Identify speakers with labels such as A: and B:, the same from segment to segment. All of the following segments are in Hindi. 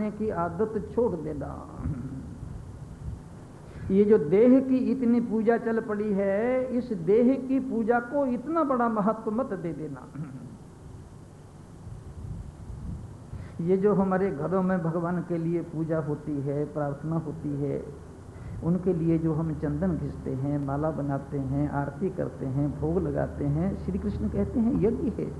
A: खाने की आदत छोड़ देना। ये जो देह की इतनी पूजा चल पड़ी है, इस देह की पूजा को इतना बड़ा महत्व मत दे देना। ये जो हमारे घरों में भगवान के लिए पूजा होती है, प्रार्थना होती है, उनके लिए जो हम चंदन घिसते हैं, माला बनाते हैं, आरती करते हैं, भोग लगाते हैं, श्री कृष्ण कहते हैं यज्ञ है।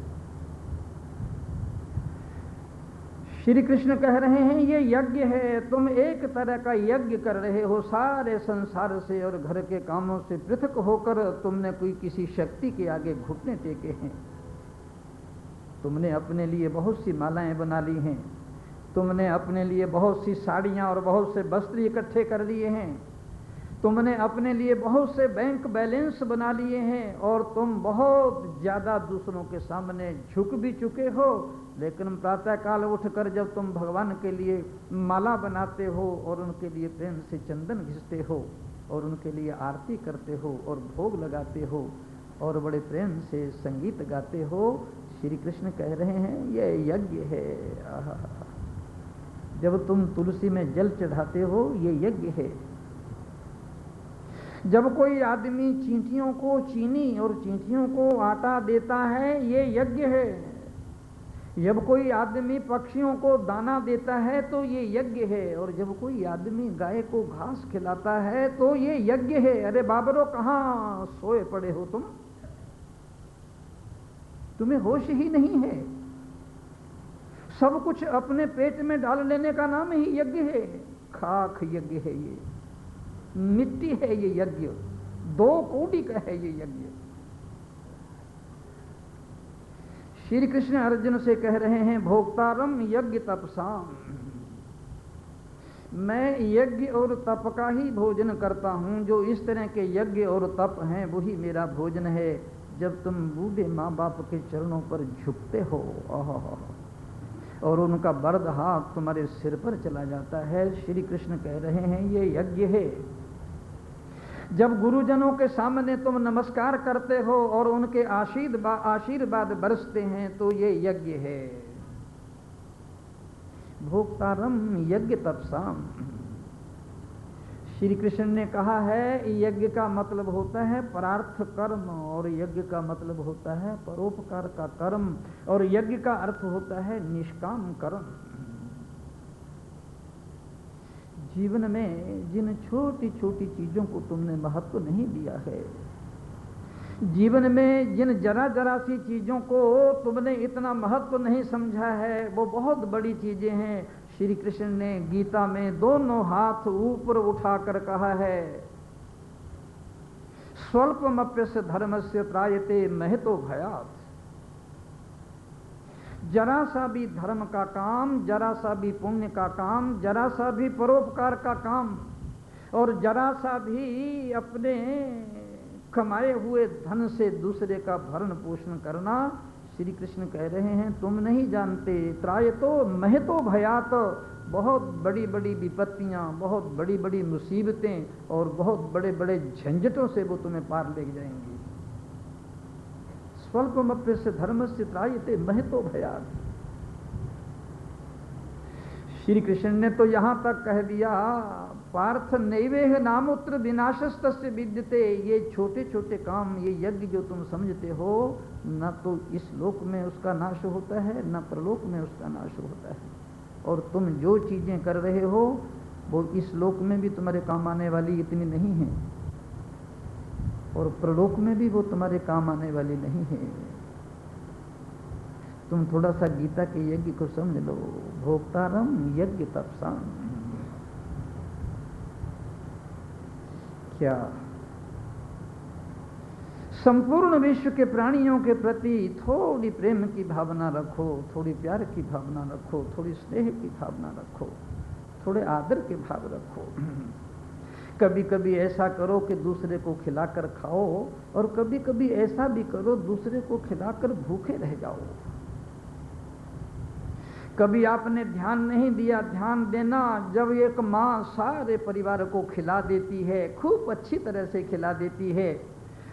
A: श्री कृष्ण कह रहे हैं ये यज्ञ है। तुम एक तरह का यज्ञ कर रहे हो, सारे संसार से और घर के कामों से पृथक होकर तुमने कोई किसी शक्ति के आगे घुटने टेके हैं। तुमने अपने लिए बहुत सी मालाएं बना ली हैं, तुमने अपने लिए बहुत सी साड़ियां और बहुत से वस्त्र इकट्ठे कर लिए हैं, तुमने अपने लिए बहुत से बैंक बैलेंस बना लिए हैं, और तुम बहुत ज़्यादा दूसरों के सामने झुक भी चुके हो। लेकिन प्रातःकाल उठकर जब तुम भगवान के लिए माला बनाते हो और उनके लिए प्रेम से चंदन घिसते हो और उनके लिए आरती करते हो और भोग लगाते हो और बड़े प्रेम से संगीत गाते हो, श्री कृष्ण कह रहे हैं ये यज्ञ है। जब तुम तुलसी में जल चढ़ाते हो, ये यज्ञ है। जब कोई आदमी चींटियों को चीनी और चींटियों को आटा देता है, ये यज्ञ है। जब कोई आदमी पक्षियों को दाना देता है तो ये यज्ञ है। और जब कोई आदमी गाय को घास खिलाता है तो ये यज्ञ है। अरे बाबरो, कहाँ सोए पड़े हो तुम? तुम्हें होश ही नहीं है। सब कुछ अपने पेट में डाल लेने का नाम ही यज्ञ है। खाक यज्ञ है ये, मिट्टी है ये यज्ञ, 2 कोटि का है ये यज्ञ। श्री कृष्ण अर्जुन से कह रहे हैं भोक्तारम यज्ञ तपसाम, मैं यज्ञ और तप का ही भोजन करता हूं। जो इस तरह के यज्ञ और तप हैं वही मेरा भोजन है। जब तुम बूढ़े माँ बाप के चरणों पर झुकते हो और उनका वरद हाथ तुम्हारे सिर पर चला जाता है, श्री कृष्ण कह रहे हैं ये यज्ञ है। जब गुरुजनों के सामने तुम नमस्कार करते हो और उनके आशीर्वाद बरसते हैं तो ये यज्ञ है। भोक्तारम यज्ञ तपसाम, श्री कृष्ण ने कहा है यज्ञ का मतलब होता है परार्थ कर्म, और यज्ञ का मतलब होता है परोपकार का कर्म, और यज्ञ का अर्थ होता है निष्काम कर्म। जीवन में जिन छोटी छोटी चीजों को तुमने महत्व नहीं दिया है, जीवन में जिन जरा जरा सी चीजों को तुमने इतना महत्व नहीं समझा है, वो बहुत बड़ी चीजें हैं। श्री कृष्ण ने गीता में दोनों हाथ ऊपर उठाकर कहा है स्वल्पमप्यस्य धर्मस्य त्रायते महतो भयात्। जरा सा भी धर्म का काम, जरा सा भी पुण्य का काम, जरा सा भी परोपकार का काम और जरा सा भी अपने कमाए हुए धन से दूसरे का भरण पोषण करना, श्री कृष्ण कह रहे हैं तुम नहीं जानते। त्रायतो महतो भयात, बहुत बड़ी बड़ी विपत्तियां, बहुत बड़ी बड़ी मुसीबतें और बहुत बड़े बड़े झंझटों से वो तुम्हें पार ले जाएंगी। स्वल्पमप्यस्य धर्मस्य त्रायते महतो भयात। श्री कृष्ण ने तो यहां तक कह दिया पार्थ नैवेह नामोत्र विनाशस्तस्य विद्यते। ये छोटे छोटे काम, ये यज्ञ जो तुम समझते हो, न तो इस लोक में उसका नाश होता है, न परलोक में उसका नाश होता है। और तुम जो चीजें कर रहे हो वो इस लोक में भी तुम्हारे काम आने वाली इतनी नहीं है, और प्रलोक में भी वो तुम्हारे काम आने वाली नहीं है। तुम थोड़ा सा गीता के यज्ञ को समझ लो। भोक्तारम यज्ञ तपसाम, क्या संपूर्ण विश्व के प्राणियों के प्रति थोड़ी प्रेम की भावना रखो, थोड़ी प्यार की भावना रखो, थोड़ी स्नेह की भावना रखो, थोड़े आदर के भाव रखो। कभी कभी ऐसा करो कि दूसरे को खिलाकर खाओ, और कभी कभी ऐसा भी करो दूसरे को खिलाकर भूखे रह जाओ। कभी आपने ध्यान नहीं दिया, ध्यान देना। जब एक माँ सारे परिवार को खिला देती है, खूब अच्छी तरह से खिला देती है,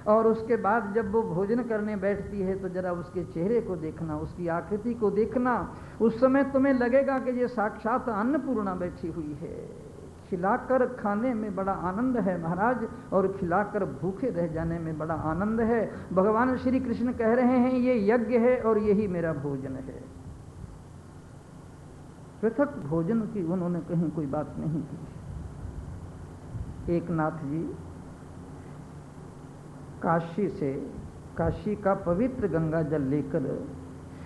A: और उसके बाद जब वो भोजन करने बैठती है तो जरा उसके चेहरे को देखना, उसकी आकृति को देखना। उस समय तुम्हें लगेगा कि ये साक्षात अन्नपूर्णा बैठी हुई है। खिलाकर खाने में बड़ा आनंद है महाराज, और खिलाकर भूखे रह जाने में बड़ा आनंद है। भगवान श्री कृष्ण कह रहे हैं ये यज्ञ है और यही मेरा भोजन है। पृथक भोजन की उन्होंने कहीं कोई बात नहीं की। एक नाथ जी काशी का पवित्र गंगा जल लेकर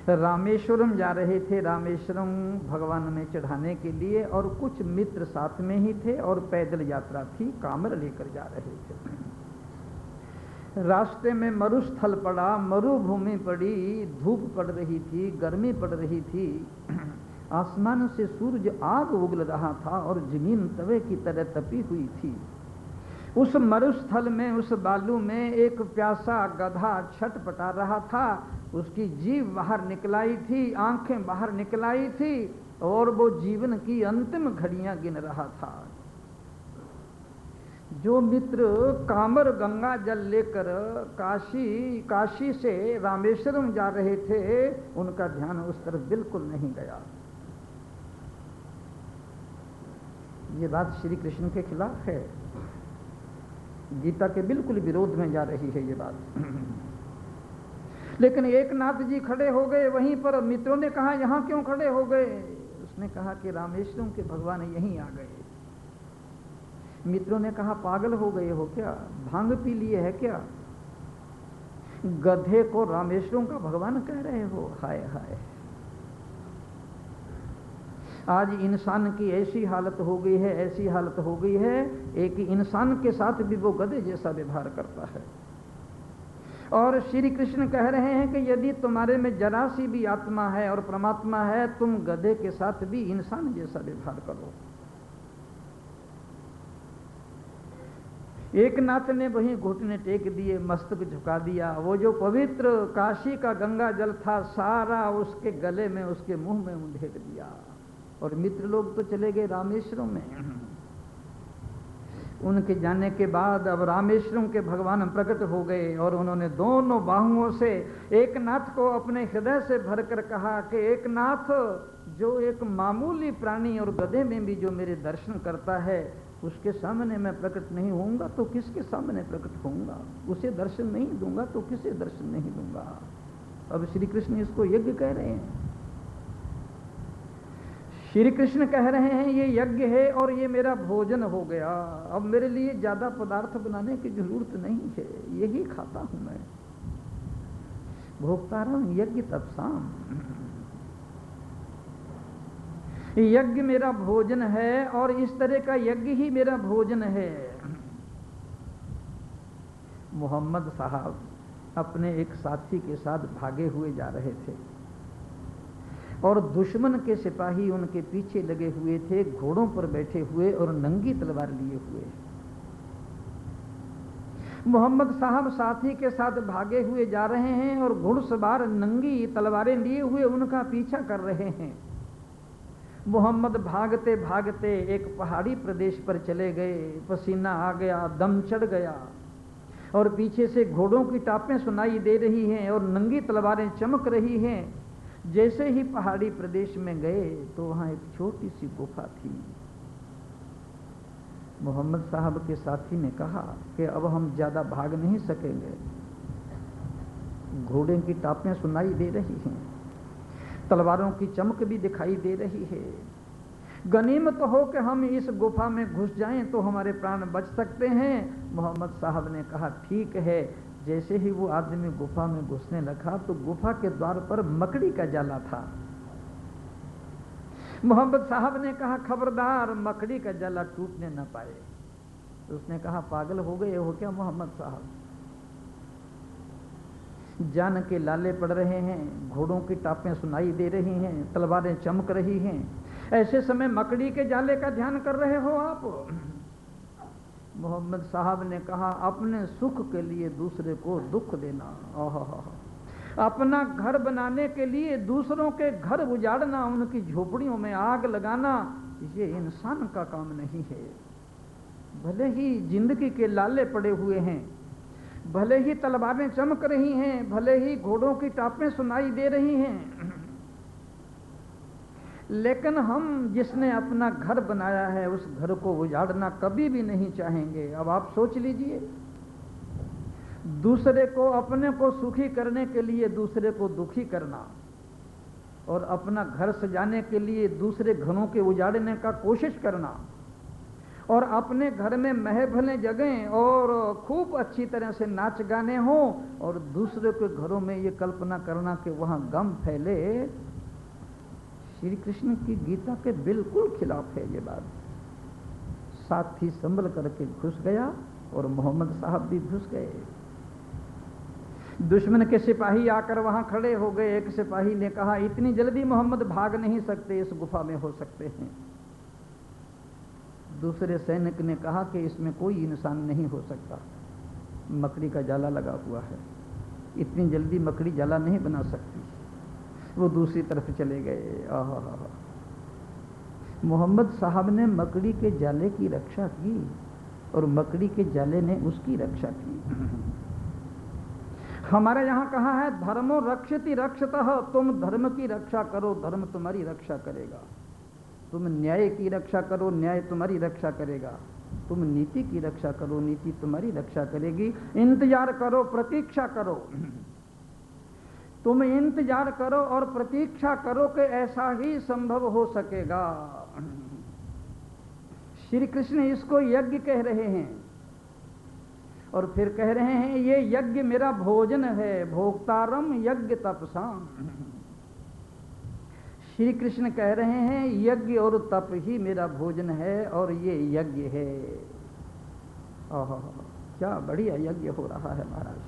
A: रामेश्वरम जा रहे थे। रामेश्वरम भगवान में चढ़ाने के लिए, और कुछ मित्र साथ में ही थे और पैदल यात्रा थी, कामर लेकर जा रहे थे। रास्ते में मरुस्थल पड़ा, मरुभूमि पड़ी, धूप पड़ रही थी, गर्मी पड़ रही थी, आसमान से सूरज आग उगल रहा था और जमीन तवे की तरह तपी हुई थी। उस मरुस्थल में, उस बालू में एक प्यासा गधा छटपटा रहा था। उसकी जीभ बाहर निकलाई थी, आंखें बाहर निकलाई थी, और वो जीवन की अंतिम घड़ियां गिन रहा था। जो मित्र कामर गंगा जल लेकर काशी से रामेश्वरम जा रहे थे, उनका ध्यान उस तरफ बिल्कुल नहीं गया। ये बात श्री कृष्ण के खिलाफ है, गीता के बिल्कुल विरोध में जा रही है ये बात। लेकिन एक नाथ जी खड़े हो गए वहीं पर। मित्रों ने कहा यहां क्यों खड़े हो गए? उसने कहा कि रामेश्वरम के भगवान यहीं आ गए। मित्रों ने कहा पागल हो गए हो क्या, भांग पी लिए है क्या? गधे को रामेश्वरम का भगवान कह रहे हो? हाय हाय, आज इंसान की ऐसी हालत हो गई है, ऐसी हालत हो गई है, एक इंसान के साथ भी वो गधे जैसा व्यवहार करता है। और श्री कृष्ण कह रहे हैं कि यदि तुम्हारे में जरा सी भी आत्मा है और परमात्मा है, तुम गधे के साथ भी इंसान जैसा व्यवहार करो। एक नाथ ने वहीं घुटने टेक दिए, मस्तक झुका दिया। वो जो पवित्र काशी का गंगा जल था, सारा उसके गले में, उसके मुंह में उंडेल दिया। और मित्र लोग तो चले गए रामेश्वरम में। उनके जाने के बाद अब रामेश्वरम के भगवान प्रकट हो गए, और उन्होंने दोनों बाहुओं से एक नाथ को अपने हृदय से भरकर कहा कि एक नाथ, जो एक मामूली प्राणी और गधे में भी जो मेरे दर्शन करता है, उसके सामने मैं प्रकट नहीं होऊंगा तो किसके सामने प्रकट होऊंगा? उसे दर्शन नहीं दूंगा तो किसे दर्शन नहीं दूंगा? अब श्री कृष्ण इसको यज्ञ कह रहे हैं। श्री कृष्ण कह रहे हैं ये यज्ञ है और ये मेरा भोजन हो गया। अब मेरे लिए ज्यादा पदार्थ बनाने की जरूरत नहीं है, यही खाता हूं मैं। भोक्तारं यज्ञ तपसाम, यज्ञ मेरा भोजन है और इस तरह का यज्ञ ही मेरा भोजन है। मोहम्मद साहब अपने एक साथी के साथ भागे हुए जा रहे थे और दुश्मन के सिपाही उनके पीछे लगे हुए थे, घोड़ों पर बैठे हुए और नंगी तलवार लिए हुए। मोहम्मद साहब साथी के साथ भागे हुए जा रहे हैं और घुड़सवार नंगी तलवारें लिए हुए उनका पीछा कर रहे हैं। मोहम्मद भागते भागते एक पहाड़ी प्रदेश पर चले गए। पसीना आ गया, दम चढ़ गया, और पीछे से घोड़ों की टापें सुनाई दे रही हैं और नंगी तलवारें चमक रही हैं। जैसे ही पहाड़ी प्रदेश में गए तो वहां एक छोटी सी गुफा थी। मोहम्मद साहब के साथी ने कहा कि अब हम ज्यादा भाग नहीं सकेंगे, घोड़े की टापें सुनाई दे रही हैं, तलवारों की चमक भी दिखाई दे रही है। गनीमत हो कि हम इस गुफा में घुस जाएं तो हमारे प्राण बच सकते हैं। मोहम्मद साहब ने कहा ठीक है। जैसे ही वो आदमी गुफा में घुसने लगा तो गुफा के द्वार पर मकड़ी का जाला था। मोहम्मद साहब ने कहा खबरदार, मकड़ी का जाला टूटने न पाए। तो उसने कहा पागल हो गए हो क्या मोहम्मद साहब? जान के लाले पड़ रहे हैं, घोड़ों की टापें सुनाई दे रही हैं, तलवारें चमक रही हैं, ऐसे समय मकड़ी के जाले का ध्यान कर रहे हो आप? मोहम्मद साहब ने कहा अपने सुख के लिए दूसरे को दुख देना, अपना घर बनाने के लिए दूसरों के घर उजाड़ना, उनकी झोपड़ियों में आग लगाना, ये इंसान का काम नहीं है। भले ही जिंदगी के लाले पड़े हुए हैं, भले ही तलवारें चमक रही हैं, भले ही घोड़ों की टापें सुनाई दे रही हैं, लेकिन हम जिसने अपना घर बनाया है उस घर को उजाड़ना कभी भी नहीं चाहेंगे। अब आप सोच लीजिए, दूसरे को, अपने को सुखी करने के लिए दूसरे को दुखी करना, और अपना घर सजाने के लिए दूसरे घरों के उजाड़ने का कोशिश करना, और अपने घर में महफिलें जगें और खूब अच्छी तरह से नाच गाने हों, और दूसरे के घरों में ये कल्पना करना कि वहाँ गम फैले, श्री कृष्ण की गीता के बिल्कुल खिलाफ है ये बात। साथी संभल करके घुस गया और मोहम्मद साहब भी घुस गए। दुश्मन के सिपाही आकर वहां खड़े हो गए। एक सिपाही ने कहा, इतनी जल्दी मोहम्मद भाग नहीं सकते, इस गुफा में हो सकते हैं। दूसरे सैनिक ने कहा कि इसमें कोई इंसान नहीं हो सकता, मकड़ी का जाला लगा हुआ है, इतनी जल्दी मकड़ी जाला नहीं बना सकती। वो दूसरी तरफ चले गए। आहा, मोहम्मद साहब ने मकड़ी के जाले की रक्षा की और मकड़ी के जाले ने उसकी रक्षा की। हमारे यहाँ कहा है, धर्मो रक्षति रक्षतः, तुम धर्म की रक्षा करो, धर्म तुम्हारी रक्षा करेगा। तुम न्याय की रक्षा करो, न्याय तुम्हारी रक्षा करेगा। तुम नीति की रक्षा करो, नीति तुम्हारी रक्षा करेगी। इंतजार करो, प्रतीक्षा करो। तुम इंतजार करो और प्रतीक्षा करो कि ऐसा ही संभव हो सकेगा। श्री कृष्ण इसको यज्ञ कह रहे हैं और फिर कह रहे हैं, ये यज्ञ मेरा भोजन है, भोक्तारम यज्ञ तपसाम। श्री कृष्ण कह रहे हैं, यज्ञ और तप ही मेरा भोजन है और ये यज्ञ है। ओह, क्या बढ़िया यज्ञ हो रहा है महाराज।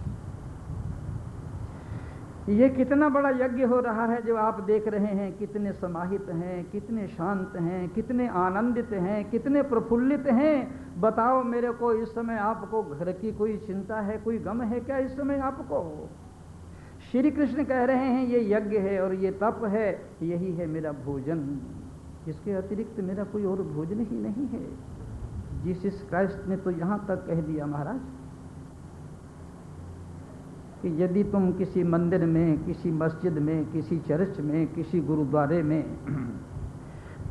A: ये कितना बड़ा यज्ञ हो रहा है जो आप देख रहे हैं। कितने समाहित हैं, कितने शांत हैं, कितने आनंदित हैं, कितने प्रफुल्लित हैं। बताओ मेरे को, इस समय आपको घर की कोई चिंता है, कोई गम है क्या इस समय आपको? श्री कृष्ण कह रहे हैं, ये यज्ञ है और ये तप है, यही है मेरा भोजन। इसके अतिरिक्त मेरा कोई और भोजन ही नहीं है। जीसस क्राइस्ट ने तो यहाँ तक कह दिया महाराज कि यदि तुम किसी मंदिर में, किसी मस्जिद में, किसी चर्च में, किसी गुरुद्वारे में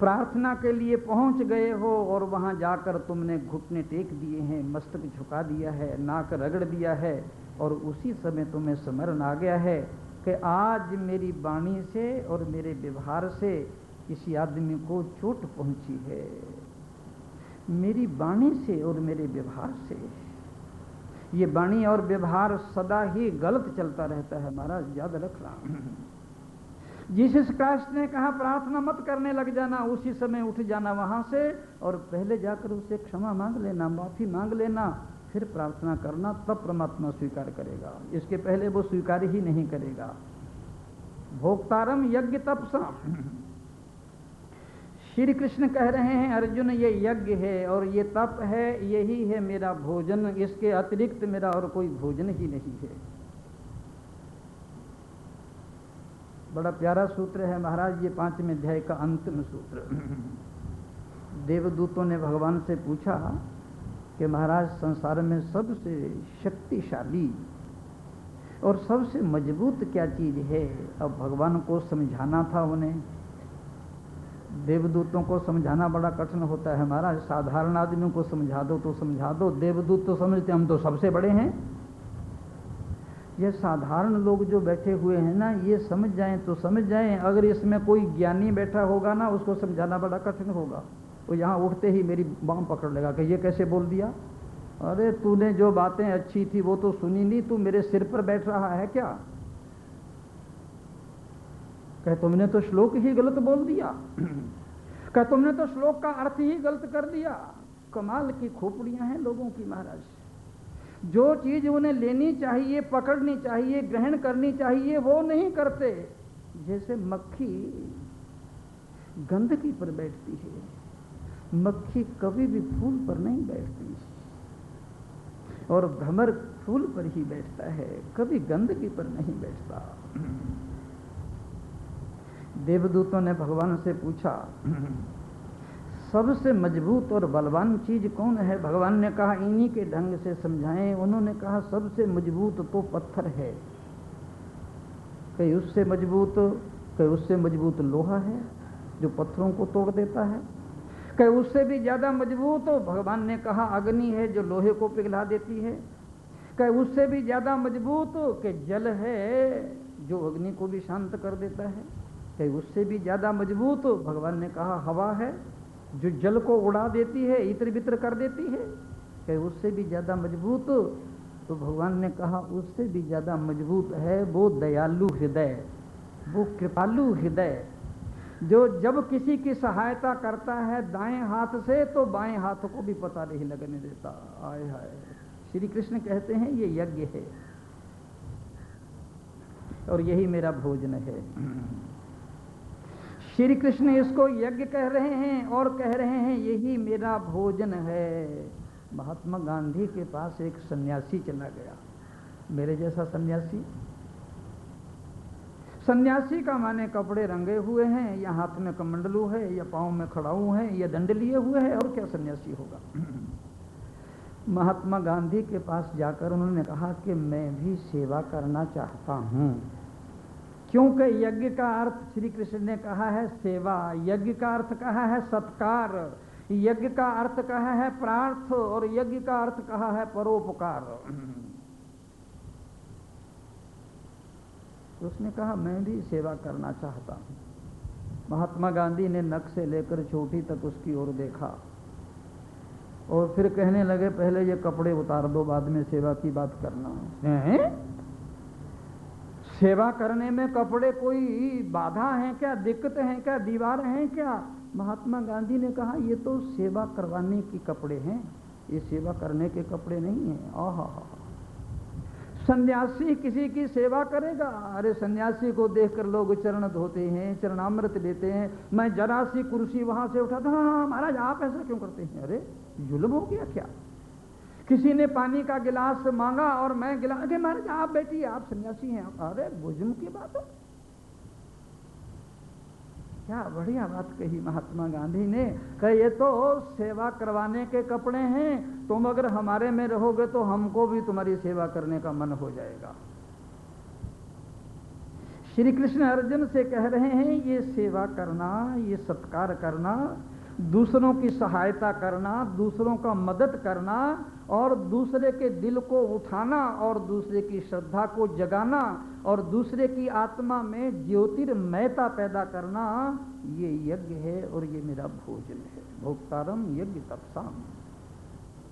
A: प्रार्थना के लिए पहुंच गए हो और वहां जाकर तुमने घुटने टेक दिए हैं, मस्तक झुका दिया है, नाक रगड़ दिया है, और उसी समय तुम्हें स्मरण आ गया है कि आज मेरी वाणी से और मेरे व्यवहार से किसी आदमी को चोट पहुंची है, मेरी वाणी से और मेरे व्यवहार से। ये वाणी और व्यवहार सदा ही गलत चलता रहता है महाराज, याद रखना। जीसस क्राइस्ट ने कहा, प्रार्थना मत करने लग जाना, उसी समय उठ जाना वहां से और पहले जाकर उससे क्षमा मांग लेना, माफी मांग लेना, फिर प्रार्थना करना, तब परमात्मा स्वीकार करेगा। इसके पहले वो स्वीकार ही नहीं करेगा। भोक्तारम यज्ञ तपसा। श्री कृष्ण कह रहे हैं, अर्जुन ये यज्ञ है और ये तप है, यही है मेरा भोजन, इसके अतिरिक्त मेरा और कोई भोजन ही नहीं है। बड़ा प्यारा सूत्र है महाराज, ये 5वें अध्याय का अंतिम सूत्र। देवदूतों ने भगवान से पूछा कि महाराज संसार में सबसे शक्तिशाली और सबसे मजबूत क्या चीज है? अब भगवान को समझाना था उन्हें। देवदूतों को समझाना बड़ा कठिन होता है महाराज। साधारण आदमियों को समझा दो तो समझा दो, देवदूत तो समझते हम तो सबसे बड़े हैं। ये साधारण लोग जो बैठे हुए हैं ना, ये समझ जाएं तो समझ जाएं, अगर इसमें कोई ज्ञानी बैठा होगा ना, उसको समझाना बड़ा कठिन होगा। तो यहाँ उठते ही मेरी बाँह पकड़ लेगा कि ये कैसे बोल दिया? अरे तूने जो बातें अच्छी थी वो तो सुनी नहीं, तू मेरे सिर पर बैठ रहा है क्या? कह तुमने तो श्लोक ही गलत बोल दिया, कह तुमने तो श्लोक का अर्थ ही गलत कर दिया। कमाल की खोपड़ियां हैं लोगों की महाराज। जो चीज उन्हें लेनी चाहिए, पकड़नी चाहिए, ग्रहण करनी चाहिए, वो नहीं करते। जैसे मक्खी गंदगी पर बैठती है, मक्खी कभी भी फूल पर नहीं बैठती, और भ्रमर फूल पर ही बैठता है, कभी गंदगी पर नहीं बैठता। देवदूतों ने भगवान से पूछा, सबसे मजबूत और बलवान चीज कौन है? भगवान ने कहा इन्हीं के ढंग से समझाएं। उन्होंने कहा सबसे मजबूत तो पत्थर है, कहीं उससे मजबूत, कहीं उससे मजबूत लोहा है जो पत्थरों को तोड़ देता है, कहीं उससे भी ज्यादा मजबूत भगवान ने कहा अग्नि है जो लोहे को पिघला देती है, कहीं उससे भी ज्यादा मजबूत कि जल है जो अग्नि को भी शांत कर देता है, कहीं उससे भी ज्यादा मजबूत भगवान ने कहा हवा है जो जल को उड़ा देती है, इत्र बित्र कर देती है, कहीं उससे भी ज्यादा मजबूत तो भगवान ने कहा उससे भी ज्यादा मजबूत है वो दयालु हृदय, वो कृपालु हृदय जो जब किसी की सहायता करता है दाएं हाथ से तो बाएं हाथ को भी पता नहीं लगने देता। आय हाय, श्री कृष्ण कहते हैं ये यज्ञ है और यही मेरा भोजन है। श्री कृष्ण इसको यज्ञ कह रहे हैं और कह रहे हैं यही मेरा भोजन है। महात्मा गांधी के पास एक सन्यासी चला गया, मेरे जैसा सन्यासी। सन्यासी का माने कपड़े रंगे हुए हैं, या हाथ में कमंडलू है, या पांव में खड़ाऊ है, या दंड लिए हुए है, और क्या सन्यासी होगा। महात्मा गांधी के पास जाकर उन्होंने कहा कि मैं भी सेवा करना चाहता हूं, क्योंकि यज्ञ का अर्थ श्री कृष्ण ने कहा है सेवा, यज्ञ का अर्थ कहा है सत्कार, यज्ञ का अर्थ कहा है प्रार्थ, और यज्ञ का अर्थ कहा है परोपकार। तो उसने कहा मैं भी सेवा करना चाहता हूं। महात्मा गांधी ने नख से लेकर चोटी तक उसकी ओर देखा और फिर कहने लगे पहले ये कपड़े उतार दो, बाद में सेवा की बात करना। सेवा करने में कपड़े कोई बाधा है क्या, दिक्कत है क्या, दीवार है क्या? महात्मा गांधी ने कहा ये तो सेवा करवाने के कपड़े हैं, ये सेवा करने के कपड़े नहीं हैं। आहा, सन्यासी किसी की सेवा करेगा? अरे सन्यासी को देखकर लोग चरण धोते हैं, चरणामृत देते हैं। मैं जरा सी कुर्सी वहां से उठाता, हाँ महाराज आप ऐसा क्यों करते हैं? अरे जुल्म हो गया क्या? किसी ने पानी का गिलास मांगा और मैं गिलास, अरे महाराज आप बैठिए, आप सन्यासी हैं। अरे बुजुर्ग की बात है। क्या बढ़िया बात कही महात्मा गांधी ने, कि ये तो सेवा करवाने के कपड़े हैं, तुम अगर हमारे में रहोगे तो हमको भी तुम्हारी सेवा करने का मन हो जाएगा। श्री कृष्ण अर्जुन से कह रहे हैं ये सेवा करना, ये सत्कार करना, दूसरों की सहायता करना, दूसरों का मदद करना, और दूसरे के दिल को उठाना, और दूसरे की श्रद्धा को जगाना, और दूसरे की आत्मा में ज्योतिर्मयता पैदा करना, ये यज्ञ है और ये मेरा भोजन है। भोक्तारम यज्ञ तपसाम।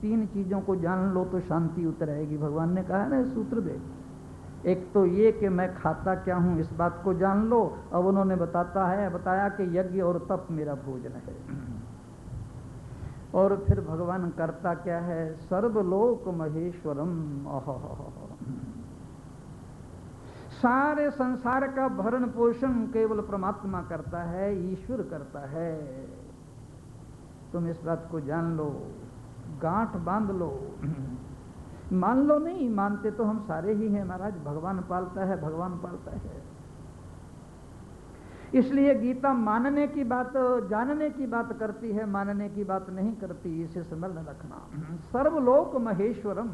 A: 3 चीजों को जान लो तो शांति उतर आएगी। भगवान ने कहा ना सूत्र में, एक तो ये कि मैं खाता क्या हूं इस बात को जान लो। अब उन्होंने बताया कि यज्ञ और तप मेरा भोजन है। और फिर भगवान करता क्या है? सर्वलोक महेश्वरम। सारे संसार का भरण पोषण केवल परमात्मा करता है, ईश्वर करता है। तुम इस बात को जान लो, गांठ बांध लो। मान लो नहीं, मानते तो हम सारे ही हैं महाराज। भगवान पालता है, भगवान पालता है। इसलिए गीता मानने की बात, जानने की बात करती है, मानने की बात नहीं करती। इसे स्मरण रखना। सर्वलोक महेश्वरम,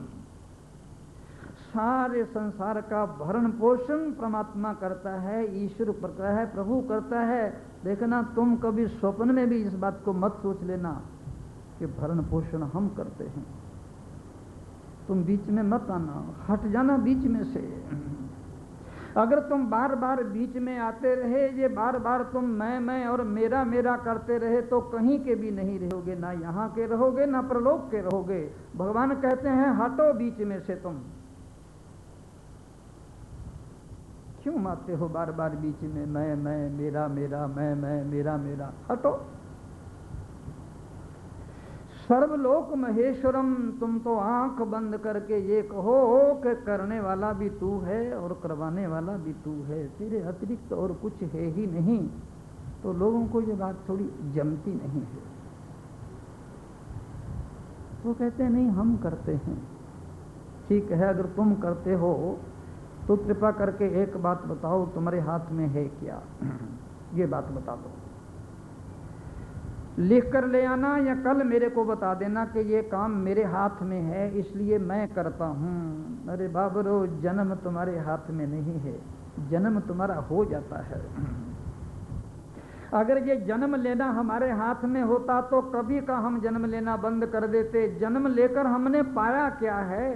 A: सारे संसार का भरण पोषण परमात्मा करता है, ईश्वर करता है, प्रभु करता है। देखना तुम कभी स्वप्न में भी इस बात को मत सोच लेना कि भरण पोषण हम करते हैं। तुम बीच में मत आना, हट जाना बीच में से। अगर तुम बार बार बीच में आते रहे, ये बार बार तुम मैं और मेरा मेरा करते रहे, तो कहीं के भी नहीं रहोगे, ना यहाँ के रहोगे ना परलोक के रहोगे। भगवान कहते हैं हटो बीच में से। तुम क्यों आते हो बार बार बीच में? मैं मेरा मेरा, मैं मेरा मेरा। हटो। सर्वलोक महेश्वरम, तुम तो आंख बंद करके ये कहो कि करने वाला भी तू है और करवाने वाला भी तू है, तेरे अतिरिक्त और कुछ है ही नहीं। तो लोगों को ये बात थोड़ी जमती नहीं है। वो कहते हैं नहीं हम करते हैं। ठीक है, अगर तुम करते हो तो कृपा करके एक बात बताओ, तुम्हारे हाथ में है क्या? ये बात बता दो। लिख कर ले आना या कल मेरे को बता देना कि ये काम मेरे हाथ में है इसलिए मैं करता हूँ। अरे बाबरो, जन्म तुम्हारे हाथ में नहीं है, जन्म तुम्हारा हो जाता है। अगर ये जन्म लेना हमारे हाथ में होता तो कभी का हम जन्म लेना बंद कर देते। जन्म लेकर हमने पाया क्या है?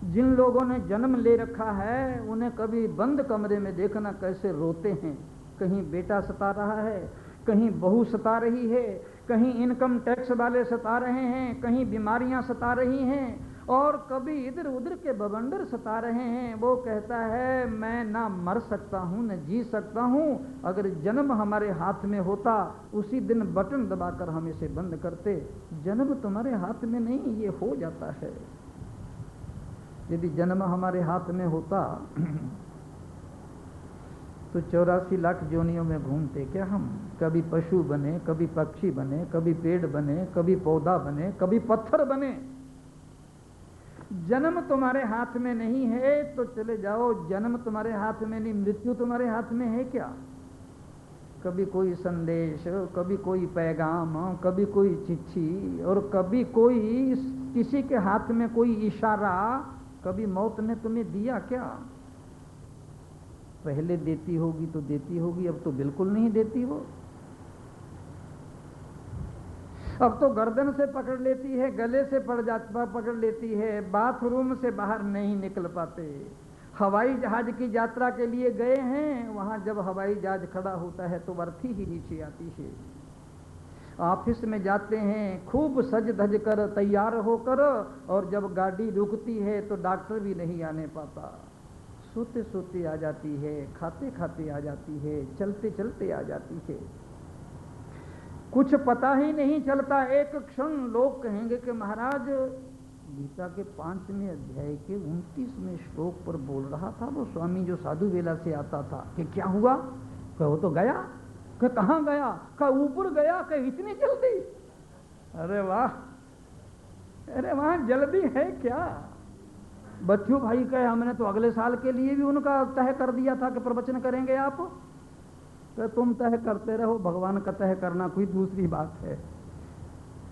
A: जिन लोगों ने जन्म ले रखा है उन्हें कभी बंद कमरे में देखना कैसे रोते हैं। कहीं बेटा सता रहा है, कहीं बहू सता रही है, कहीं इनकम टैक्स वाले सता रहे हैं, कहीं बीमारियां सता रही हैं, और कभी इधर उधर के बवंडर सता रहे हैं। वो कहता है मैं ना मर सकता हूँ न जी सकता हूँ। अगर जन्म हमारे हाथ में होता उसी दिन बटन दबाकर हम इसे बंद करते। जन्म तुम्हारे हाथ में नहीं, ये हो जाता है। यदि जन्म हमारे हाथ में होता तो 84 लाख जोनियों में घूमते क्या हम? कभी पशु बने, कभी पक्षी बने, कभी पेड़ बने, कभी पौधा बने, कभी पत्थर बने। जन्म तुम्हारे हाथ में नहीं है तो चले जाओ। जन्म तुम्हारे हाथ में नहीं, मृत्यु तुम्हारे हाथ में है क्या? कभी कोई संदेश, कभी कोई पैगाम, कभी कोई चिट्ठी, और कभी कोई किसी के हाथ में कोई इशारा, कभी मौत ने तुम्हें दिया क्या? पहले देती होगी तो देती होगी, अब तो बिल्कुल नहीं देती वो। अब तो गर्दन से पकड़ लेती है, गले से पकड़ लेती है, बाथरूम से बाहर नहीं निकल पाते। हवाई जहाज की यात्रा के लिए गए हैं, वहां जब हवाई जहाज खड़ा होता है तो अर्थी ही नीचे आती है। ऑफिस में जाते हैं खूब सज धज कर तैयार होकर, और जब गाड़ी रुकती है तो डॉक्टर भी नहीं आने पाता। सोते सोते आ जाती है, खाते खाते आ जाती है, चलते चलते आ जाती है। कुछ पता ही नहीं चलता। एक क्षण लोग कहेंगे कि महाराज गीता के 5वें अध्याय के 29वें श्लोक पर बोल रहा था वो स्वामी जो साधु वेला से आता था, कि क्या हुआ? कि वो तो गया। कि कहाँ गया? कि ऊपर गया। कि इतनी जल्दी? अरे वाह, अरे वहां जल्दी है क्या? बच्चू भाई कहे हमने तो अगले साल के लिए भी उनका तय कर दिया था कि प्रवचन करेंगे आप। तो तुम तय करते रहो, भगवान का तय करना कोई दूसरी बात है।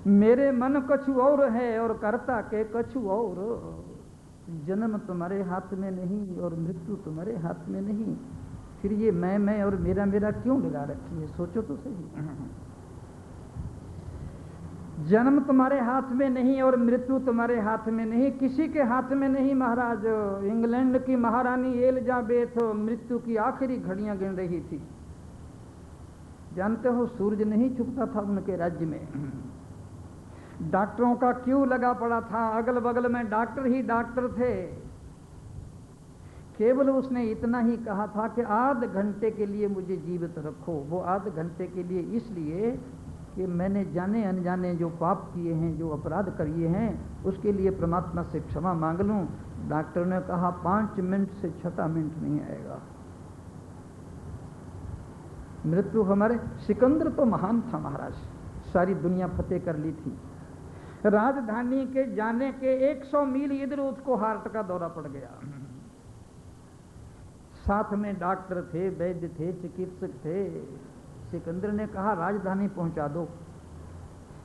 A: मेरे मन कछु और है और करता के कछु और। जन्म तुम्हारे हाथ में नहीं और मृत्यु तुम्हारे हाथ में नहीं, फिर ये मैं और मेरा मेरा क्यों लगा रखी है? सोचो तो सही। जन्म तुम्हारे हाथ में नहीं और मृत्यु तुम्हारे हाथ में नहीं, किसी के हाथ में नहीं। महाराज, इंग्लैंड की महारानी एलिजाबेथ मृत्यु की आखिरी घड़ियां गिन रही थी। जानते हो सूरज नहीं छुपता था उनके राज्य में। डॉक्टरों का क्यों लगा पड़ा था, अगल बगल में डॉक्टर ही डॉक्टर थे। केवल उसने इतना ही कहा था कि आध घंटे के लिए मुझे जीवित रखो। वो आध घंटे के लिए इसलिए कि मैंने जाने अनजाने जो पाप किए हैं, जो अपराध किए हैं, उसके लिए परमात्मा से क्षमा मांग लूं। डॉक्टर ने कहा 5 मिनट से 6 मिनट नहीं आएगा। मृत्यु हमारे सिकंदर तो महान था महाराज, सारी दुनिया फतेह कर ली थी। राजधानी के जाने के 100 मील इधर उसको हार्ट का दौरा पड़ गया। साथ में डॉक्टर थे, वैद्य थे, चिकित्सक थे। सिकंदर ने कहा राजधानी पहुंचा दो,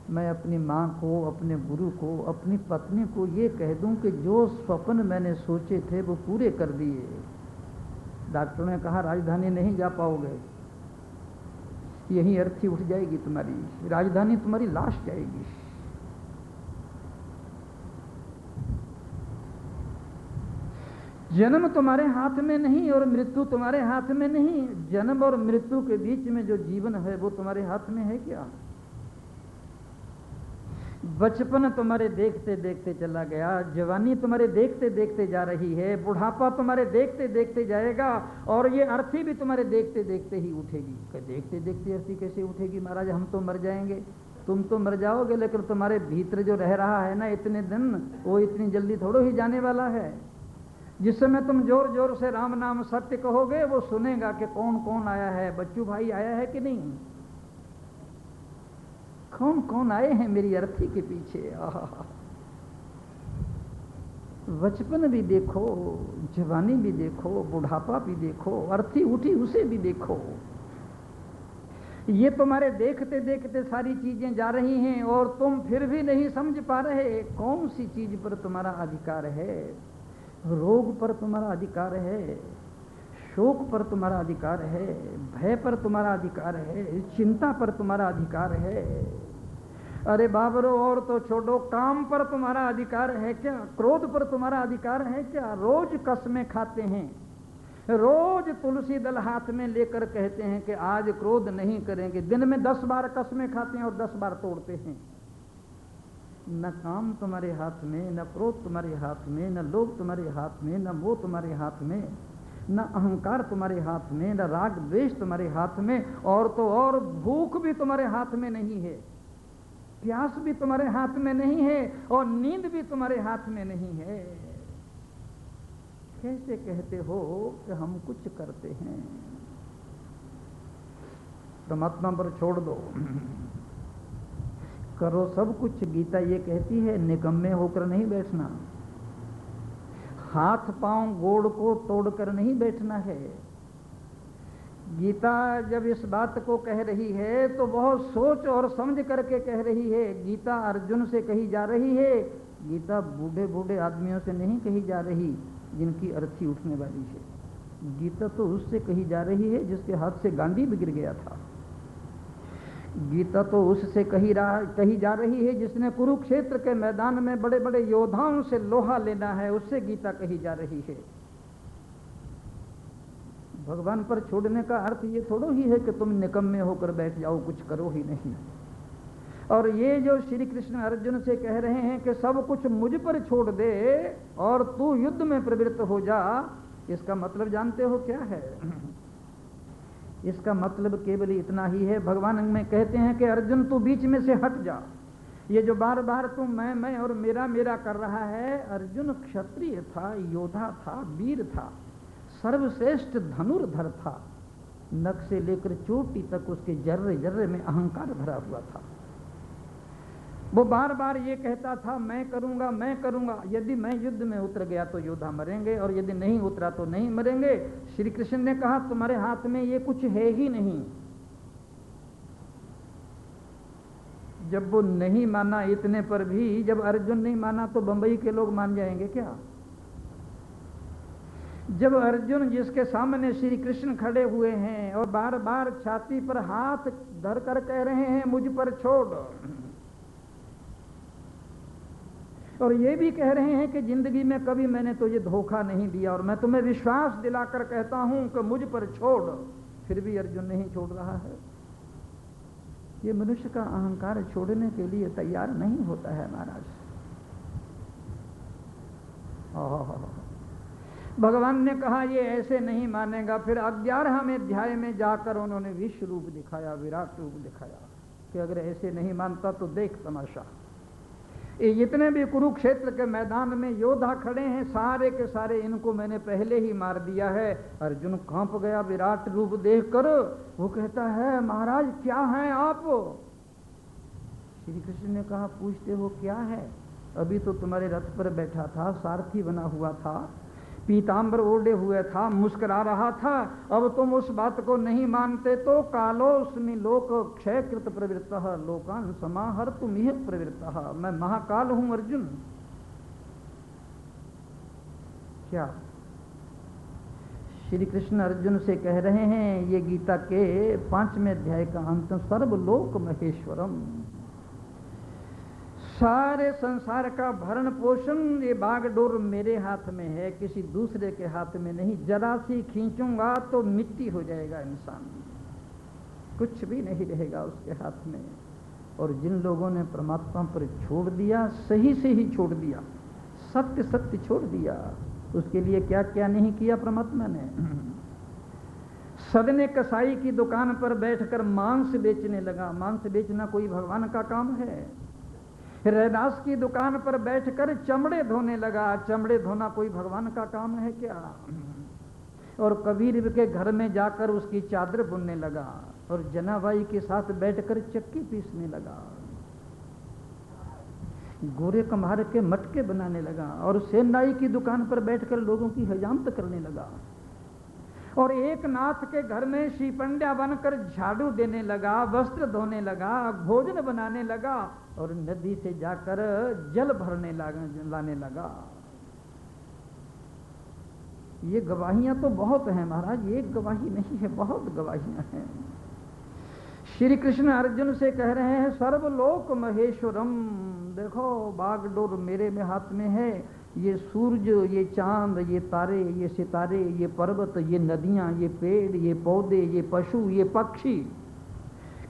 A: मैं अपनी माँ को, अपने गुरु को, अपनी पत्नी को ये कह दूं कि जो स्वप्न मैंने सोचे थे वो पूरे कर दिए। डॉक्टर ने कहा राजधानी नहीं जा पाओगे, यही अर्थी उठ जाएगी तुम्हारी, राजधानी तुम्हारी लाश जाएगी। जन्म तुम्हारे हाथ में नहीं और मृत्यु तुम्हारे हाथ में नहीं। जन्म और मृत्यु के बीच में जो जीवन है वो तुम्हारे हाथ में है क्या? बचपन तुम्हारे देखते देखते चला गया, जवानी तुम्हारे देखते देखते जा रही है, बुढ़ापा तुम्हारे देखते देखते जाएगा, और ये अर्थी भी तुम्हारे देखते देखते ही उठेगी। देखते देखते अर्थी कैसे उठेगी महाराज? हम तो मर जाएंगे। तुम तो मर जाओगे, लेकिन तुम्हारे भीतर जो रह रहा है ना इतने दिन, वो इतनी जल्दी थोड़ो ही जाने वाला है। जिस समय तुम जोर जोर से राम नाम सत्य कहोगे वो सुनेगा कि कौन कौन आया है। बच्चू भाई आया है कि नहीं? कौन कौन आए हैं मेरी अर्थी के पीछे? बचपन भी देखो, जवानी भी देखो, बुढ़ापा भी देखो, अर्थी उठी उसे भी देखो। ये तुम्हारे देखते देखते सारी चीजें जा रही हैं और तुम फिर भी नहीं समझ पा रहे कौन सी चीज पर तुम्हारा अधिकार है। रोग पर तुम्हारा अधिकार है, शोक पर तुम्हारा अधिकार है, भय पर तुम्हारा अधिकार है, चिंता पर तुम्हारा अधिकार है। अरे बाबरो, और तो छोड़ो, काम पर तुम्हारा अधिकार है क्या? क्रोध पर तुम्हारा अधिकार है क्या? रोज कसमें खाते हैं, रोज तुलसी दल हाथ में लेकर कहते हैं कि आज क्रोध नहीं करेंगे। दिन में 10 बार कसमें खाते हैं और 10 बार तोड़ते हैं। न काम तुम्हारे हाथ में, न क्रोध तुम्हारे हाथ में, न लोभ तुम्हारे हाथ में, न मोह तुम्हारे हाथ में, न अहंकार तुम्हारे हाथ में, न राग द्वेष तुम्हारे हाथ में, और तो और भूख भी तुम्हारे हाथ में नहीं है, प्यास भी तुम्हारे हाथ में नहीं है, और नींद भी तुम्हारे हाथ में नहीं है। कैसे कहते हो कि हम कुछ करते हैं? परमात्मा पर छोड़ दो, करो सब कुछ। गीता ये कहती है निकम्मे होकर नहीं बैठना, हाथ पांव गोड़ को तोड़कर नहीं बैठना है। गीता जब इस बात को कह रही है तो बहुत सोच और समझ करके कह रही है। गीता अर्जुन से कही जा रही है, गीता बूढ़े बूढ़े आदमियों से नहीं कही जा रही जिनकी अर्थी उठने वाली है। गीता तो उससे कही जा रही है जिसके हाथ से गांडीव गिर गया था। गीता तो उससे कही जा रही है जिसने कुरुक्षेत्र के मैदान में बड़े बड़े योद्धाओं से लोहा लेना है, उससे गीता कही जा रही है। भगवान पर छोड़ने का अर्थ ये थोड़ा ही है कि तुम निकम्मे होकर बैठ जाओ, कुछ करो ही नहीं। और ये जो श्री कृष्ण अर्जुन से कह रहे हैं कि सब कुछ मुझ पर छोड़ दे और तू युद्ध में प्रवृत्त हो जा, इसका मतलब जानते हो क्या है? इसका मतलब केवल इतना ही है, भगवान में कहते हैं कि अर्जुन तू बीच में से हट जा। ये जो बार बार तू मैं और मेरा मेरा कर रहा है, अर्जुन क्षत्रिय था, योद्धा था, वीर था, सर्वश्रेष्ठ धनुर्धर था। नख से लेकर चोटी तक उसके जर्रे जर्रे में अहंकार भरा हुआ था। वो बार बार ये कहता था मैं करूंगा मैं करूंगा, यदि मैं युद्ध में उतर गया तो योद्धा मरेंगे और यदि नहीं उतरा तो नहीं मरेंगे। श्री कृष्ण ने कहा तुम्हारे हाथ में ये कुछ है ही नहीं। जब वो नहीं माना, इतने पर भी जब अर्जुन नहीं माना तो बंबई के लोग मान जाएंगे क्या? जब अर्जुन जिसके सामने श्री कृष्ण खड़े हुए हैं और बार बार छाती पर हाथ धर कर कह रहे हैं मुझ पर छोड़, और ये भी कह रहे हैं कि जिंदगी में कभी मैंने तुझे धोखा नहीं दिया और मैं तुम्हें विश्वास दिलाकर कहता हूं कि मुझ पर छोड़, फिर भी अर्जुन नहीं छोड़ रहा है। ये मनुष्य का अहंकार छोड़ने के लिए तैयार नहीं होता है महाराज। भगवान ने कहा ये ऐसे नहीं मानेगा। फिर 11वें अध्याय में जाकर उन्होंने विश्व रूप दिखाया, विराट रूप दिखाया कि अगर ऐसे नहीं मानता तो देख तमाशा। ये जितने भी कुरुक्षेत्र के मैदान में योद्धा खड़े हैं सारे के सारे इनको मैंने पहले ही मार दिया है। अर्जुन कांप गया विराट रूप देखकर। वो कहता है महाराज क्या हैं आप? श्री कृष्ण ने कहा पूछते हो क्या है? अभी तो तुम्हारे रथ पर बैठा था, सारथी बना हुआ था, पीतांबर ओढ़े हुए था, मुस्कुरा रहा था। अब तुम उस बात को नहीं मानते तो कालोस्मि लोक क्षयकृत प्रवृत्तः लोकान समाहर्तुम इह प्रवृत्तः। मैं महाकाल हूं अर्जुन। क्या श्री कृष्ण अर्जुन से कह रहे हैं? ये गीता के 5वें अध्याय का अंत, सर्वलोक महेश्वरम, सारे संसार का भरण पोषण ये बागडोर मेरे हाथ में है, किसी दूसरे के हाथ में नहीं। जरा सी खींचूंगा तो मिट्टी हो जाएगा इंसान, कुछ भी नहीं रहेगा उसके हाथ में। और जिन लोगों ने परमात्मा पर छोड़ दिया, सही से ही छोड़ दिया, सत्य सत्य छोड़ दिया, उसके लिए क्या क्या नहीं किया परमात्मा ने। सदने कसाई की दुकान पर बैठकर मांस बेचने लगा। मांस बेचना कोई भगवान का काम है? रैदास की दुकान पर बैठकर चमड़े धोने लगा। चमड़े धोना कोई भगवान का काम है क्या? और कबीर के घर में जाकर उसकी चादर बुनने लगा और जनाबाई के साथ बैठकर चक्की पीसने लगा, गोरे कम्हार के मटके बनाने लगा और सेनाई की दुकान पर बैठकर लोगों की हजामत करने लगा। और एक नाथ के घर में श्रीपंड्या बनकर झाड़ू देने लगा, वस्त्र धोने लगा, भोजन बनाने लगा और नदी से जाकर जल भरने लाने लगा। ये गवाहियां तो बहुत हैं महाराज, एक गवाही नहीं है, बहुत गवाहियां हैं। श्री कृष्ण अर्जुन से कह रहे हैं सर्वलोक महेश्वरम, देखो बागडोर मेरे में हाथ में है, ये सूरज, ये चांद, ये तारे, ये सितारे, ये पर्वत, ये नदियां, ये पेड़, ये पौधे, ये पशु, ये पक्षी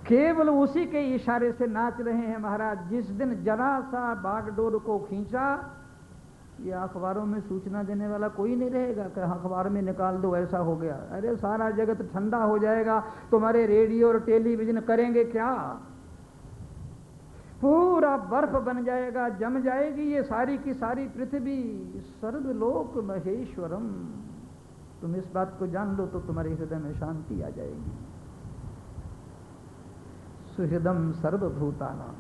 A: केवल उसी के इशारे से नाच रहे हैं महाराज। जिस दिन जरा सा बागडोर को खींचा, ये अखबारों में सूचना देने वाला कोई नहीं रहेगा कि अखबार में निकाल दो ऐसा हो गया। अरे सारा जगत ठंडा हो जाएगा, तुम्हारे रेडियो और टेलीविजन करेंगे क्या? पूरा बर्फ बन जाएगा, जम जाएगी ये सारी की सारी पृथ्वी। सर्वलोक महेश्वरम, तुम इस बात को जान लो तो तुम्हारे हृदय में शांति आ जाएगी। सुहृदम सर्वभूतानां।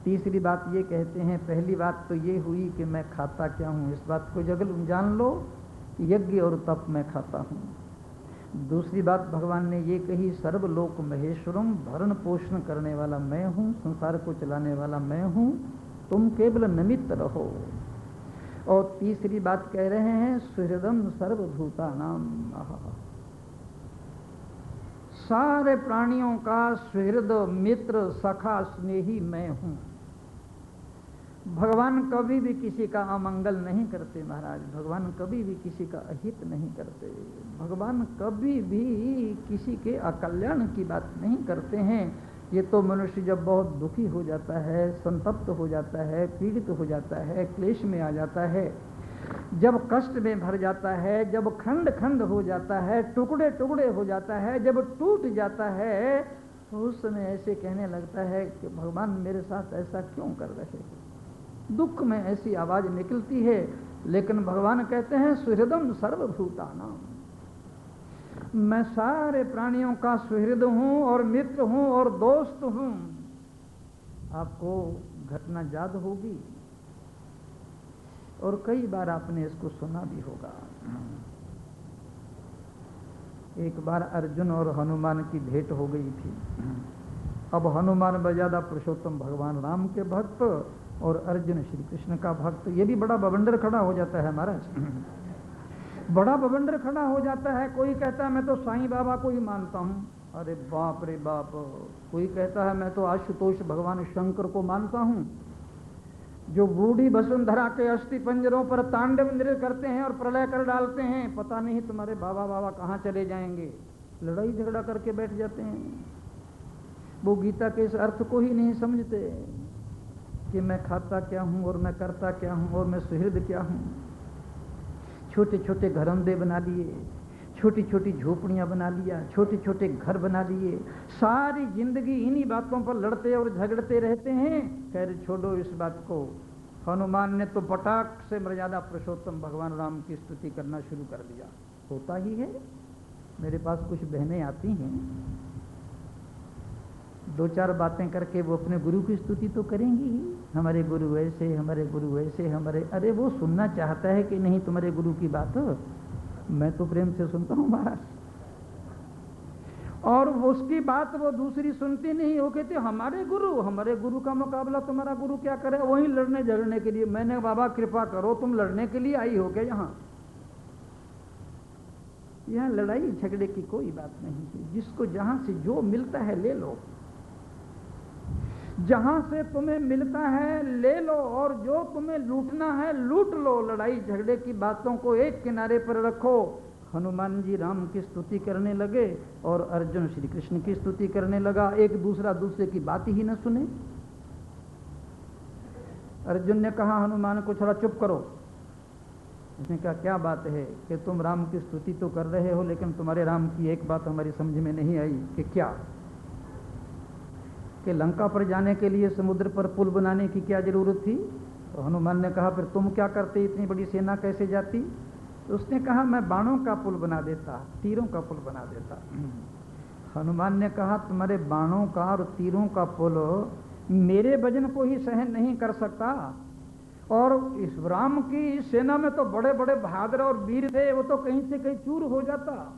A: तीसरी बात ये कहते हैं, पहली बात तो ये हुई कि मैं खाता क्या हूं, इस बात को जगल जान लो, यज्ञ और तप में खाता हूं। दूसरी बात भगवान ने ये कही सर्वलोक महेश्वरम, भरण पोषण करने वाला मैं हूं, संसार को चलाने वाला मैं हूं, तुम केवल निमित्त रहो। और तीसरी बात कह रहे हैं सुहृदम सर्वभूतानां, सारे प्राणियों का सुहृद, मित्र, सखा, स्नेही मैं हूं। भगवान कभी भी किसी का अमंगल नहीं करते महाराज, भगवान कभी भी किसी का अहित नहीं करते, भगवान कभी भी किसी के अकल्याण की बात नहीं करते हैं। ये तो मनुष्य जब बहुत दुखी हो जाता है, संतप्त हो जाता है, पीड़ित हो जाता है, क्लेश में आ जाता है, जब कष्ट में भर जाता है, जब खंड खंड हो जाता है, टुकड़े टुकड़े हो जाता है, जब टूट जाता है, तो उस समय ऐसे कहने लगता है कि भगवान मेरे साथ ऐसा क्यों कर रहे हो। दुख में ऐसी आवाज निकलती है, लेकिन भगवान कहते हैं सुहृदम सर्वभूतानां, मैं सारे प्राणियों का सुहृद हूं और मित्र हूं और दोस्त हूं। आपको घटना याद होगी और कई बार आपने इसको सुना भी होगा। एक बार अर्जुन और हनुमान की भेंट हो गई थी। अब हनुमान बजादा पुरुषोत्तम भगवान राम के भक्त और अर्जुन श्री कृष्ण का भक्त। ये भी बड़ा बवंडर खड़ा हो जाता है महाराज, बड़ा बवंडर खड़ा हो जाता है। कोई कहता है मैं तो साईं बाबा को ही मानता हूँ, अरे बाप रे बाप। कोई कहता है मैं तो आशुतोष भगवान शंकर को मानता हूँ, जो बूढ़ी वसुंधरा के अस्थि पंजरों पर तांडव नृत्य करते हैं और प्रलय कर डालते हैं। पता नहीं तुम्हारे बाबा बाबा कहाँ चले जाएंगे, लड़ाई झगड़ा करके बैठ जाते हैं। वो गीता के इस अर्थ को ही नहीं समझते कि मैं खाता क्या हूँ और मैं करता क्या हूँ और मैं सुहृद क्या हूँ। छोटे छोटे घरौंदे बना लिए, छोटी छोटी झोपड़ियाँ बना लिया, छोटे छोटे घर बना लिए, सारी जिंदगी इन्हीं बातों पर लड़ते और झगड़ते रहते हैं। खैर छोड़ो इस बात को। हनुमान ने तो पटाख से मर्यादा पुरुषोत्तम भगवान राम की स्तुति करना शुरू कर दिया। होता ही है, मेरे पास कुछ बहनें आती हैं, दो चार बातें करके वो अपने गुरु की स्तुति तो करेंगी ही, हमारे गुरु ऐसे, हमारे गुरु ऐसे, हमारे। अरे वो सुनना चाहता है कि नहीं तुम्हारे गुरु की बात? मैं तो प्रेम से सुनता हूँ महाराज। और उसकी बात वो दूसरी सुनती नहीं। वो कहते हमारे गुरु का मुकाबला तुम्हारा गुरु क्या करे, वही लड़ने झगड़ने के लिए। मैंने बाबा कृपा करो, तुम लड़ने के लिए आई हो क्या यहाँ? यहाँ लड़ाई झगड़े की कोई बात नहीं है। जिसको जहां से जो मिलता है ले लो, जहां से तुम्हें मिलता है ले लो, और जो तुम्हें लूटना है लूट लो। लड़ाई झगड़े की बातों को एक किनारे पर रखो। हनुमान जी राम की स्तुति करने लगे और अर्जुन श्री कृष्ण की स्तुति करने लगा। एक दूसरा दूसरे की बात ही न सुने। अर्जुन ने कहा हनुमान को थोड़ा चुप करो। उसने कहा क्या बात है कि तुम राम की स्तुति तो कर रहे हो, लेकिन तुम्हारे राम की एक बात हमारी समझ में नहीं आई। कि क्या? कि लंका पर जाने के लिए समुद्र पर पुल बनाने की क्या जरूरत थी? तो हनुमान ने कहा फिर तुम क्या करते, इतनी बड़ी सेना कैसे जाती? तो उसने कहा मैं बाणों का पुल बना देता, तीरों का पुल बना देता। हनुमान ने कहा तुम्हारे बाणों का और तीरों का पुल मेरे वजन को ही सहन नहीं कर सकता, और इस राम की सेना में तो बड़े बड़े बहादुर और वीर थे, वो तो कहीं से कहीं चूर हो जाता।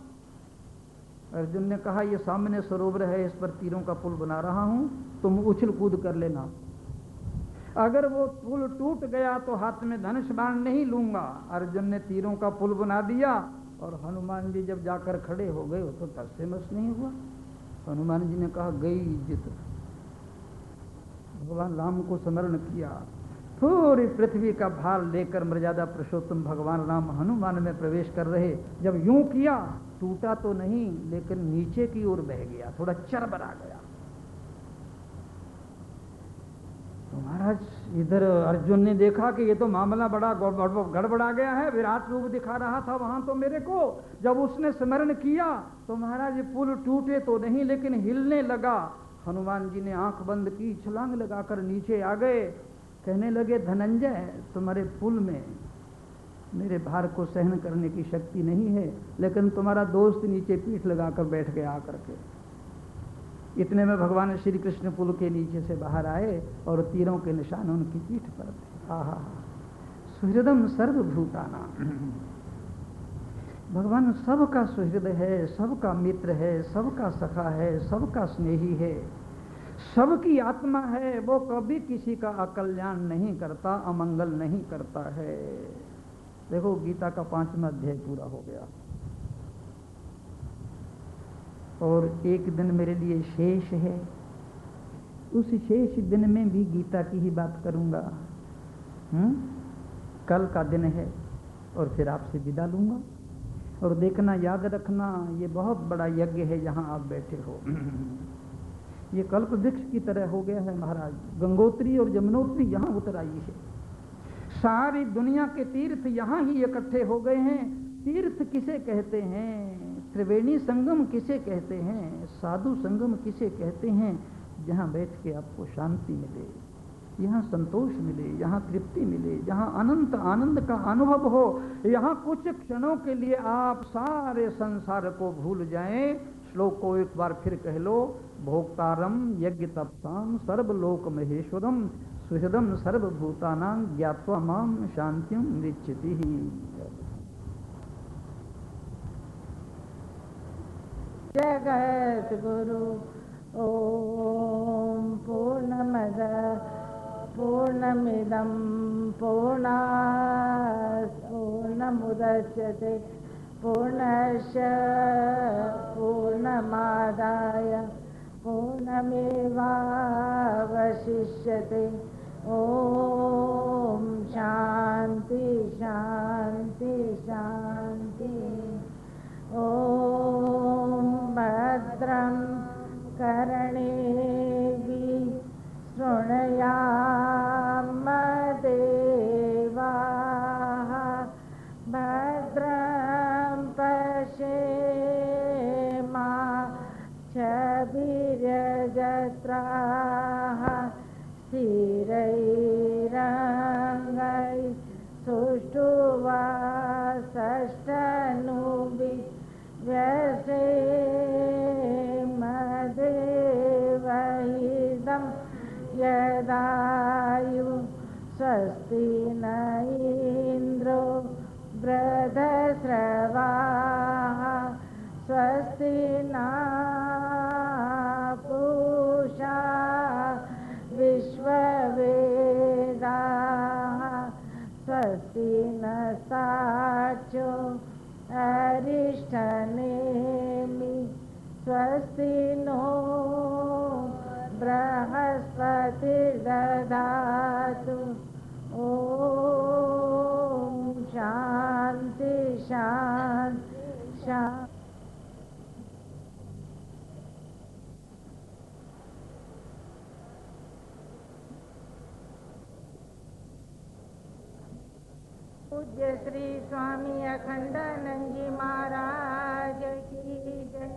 A: अर्जुन ने कहा ये सामने सरोवर है, इस पर तीरों का पुल बना रहा हूं, तुम उछल कूद कर लेना। अगर वो पुल टूट गया तो हाथ में धनुष बाण नहीं लूंगा। अर्जुन ने तीरों का पुल बना दिया और हनुमान जी जब जाकर खड़े हो गए वो तो टस से मस नहीं हुआ। हनुमान जी ने कहा गई इज्जत। भगवान राम को स्मरण किया, पूरी पृथ्वी का भार लेकर मर्यादा पुरुषोत्तम भगवान राम हनुमान में प्रवेश कर रहे। जब यूं किया टूटा तो नहीं, लेकिन नीचे की ओर बह गया, थोड़ा चरबरा गया। तो महाराज इधर अर्जुन ने देखा कि ये तो मामला बड़ा गड़बड़ा गया है, विराट रूप दिखा रहा था वहां तो मेरे को। जब उसने स्मरण किया तो महाराज ये पुल टूटे तो नहीं, लेकिन हिलने लगा। हनुमान जी ने आंख बंद की, छलांग लगाकर नीचे आ गए। कहने लगे धनंजय, तुम्हारे पुल में मेरे भार को सहन करने की शक्ति नहीं है, लेकिन तुम्हारा दोस्त नीचे पीठ लगाकर बैठ गया आकर के। इतने में भगवान श्री कृष्ण पुल के नीचे से बाहर आए और तीरों के निशान उनकी पीठ पर थे। आहा, सुहृदम सर्वभूताना। भगवान सबका सुहृद है, सबका मित्र है, सबका सखा है, सबका स्नेही है, सबकी आत्मा है। वो कभी किसी का अकल्याण नहीं करता, अमंगल नहीं करता है। देखो गीता का 5वां अध्याय पूरा हो गया और एक दिन मेरे लिए शेष है। उस शेष दिन में भी गीता की ही बात करूंगा। कल का दिन है और फिर आपसे विदा लूंगा। और देखना, याद रखना, ये बहुत बड़ा यज्ञ है जहां आप बैठे हो। ये कल्प वृक्ष की तरह हो गया है महाराज। गंगोत्री और यमुनोत्री यहां उतर आई है। सारी दुनिया के तीर्थ यहां ही इकट्ठे हो गए हैं। तीर्थ किसे कहते हैं? त्रिवेणी संगम किसे कहते हैं? साधु संगम किसे कहते हैं? जहां बैठ के आपको शांति मिले, यहाँ संतोष मिले, यहाँ तृप्ति मिले, जहाँ अनंत आनंद का अनुभव हो, यहाँ कुछ क्षणों के लिए आप सारे संसार को भूल जाएं। श्लोक को एक बार फिर कह लो। भोक्तारम यज्ञ तपसाम सर्वलोक महेश्वरम सुहृदम सर्वभूतानां ज्ञात्वा माम शांतिम मृच्छति।
B: जगत गुरु ओम पूर्णमद पूर्णमिदं पूर्णात् पूर्णमुदच्यते पूर्णस्य पूर्णमादाय पूर्णमेवावशिष्यते। ओम शांति शांति शांति। ओम भद्रं कर्णेभिः शृणुयाम देवाः भद्रं पश्येमाक्षभिर्यजत्राः स्थिरैरङ्गैः सुष्ठुवासस्तनूभिः व्यसेमदेवहितं यदायु स्वस्ति न इन्द्रो वृद्धश्रवाः स्वस्ति नः पूषा विश्ववेदाः स्वस्ति नस्तार्क्ष्यो अरिष्ठनेमि स्वस्ति नो बृहस्पतिर्दधातु। ओम शांति शांति शांति। पूज्य श्री स्वामी अखंडानंद जी महाराज की जय।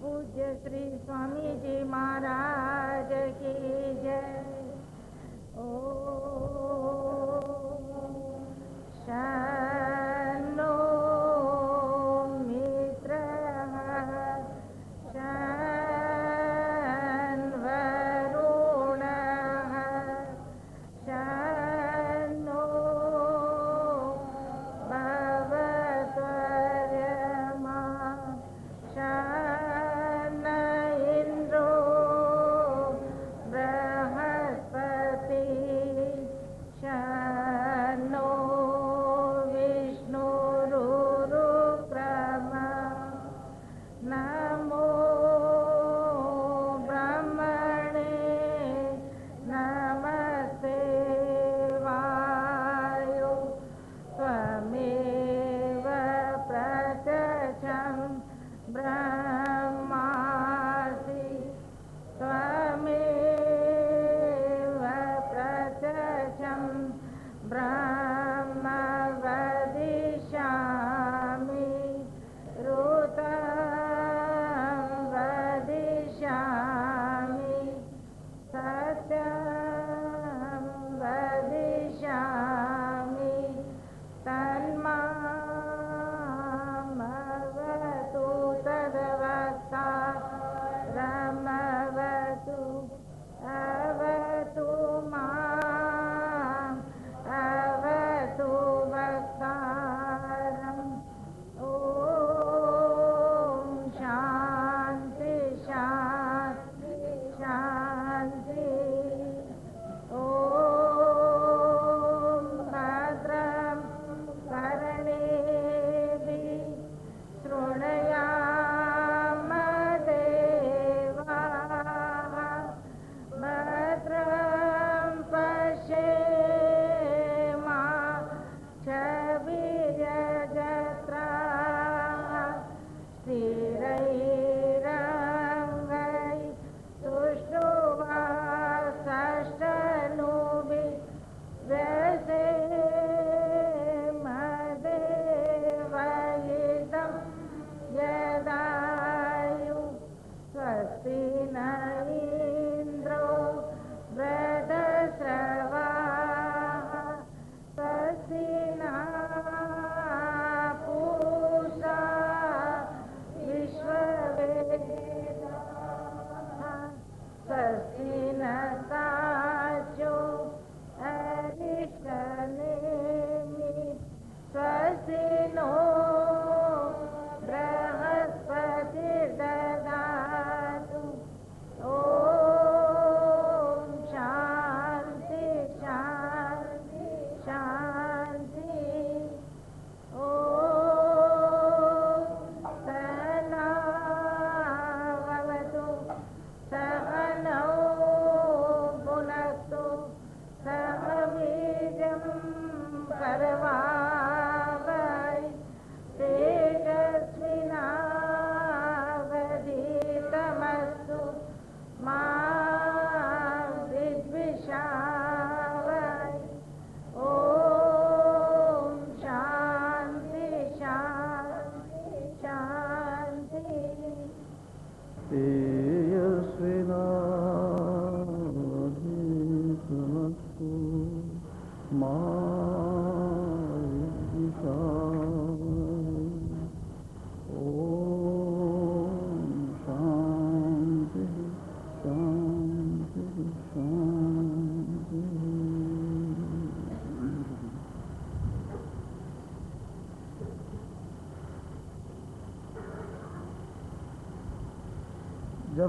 B: पूज्य श्री स्वामी जी महाराज की जय। ओम शन्नो मित्रः शन्वरुणः शन्नो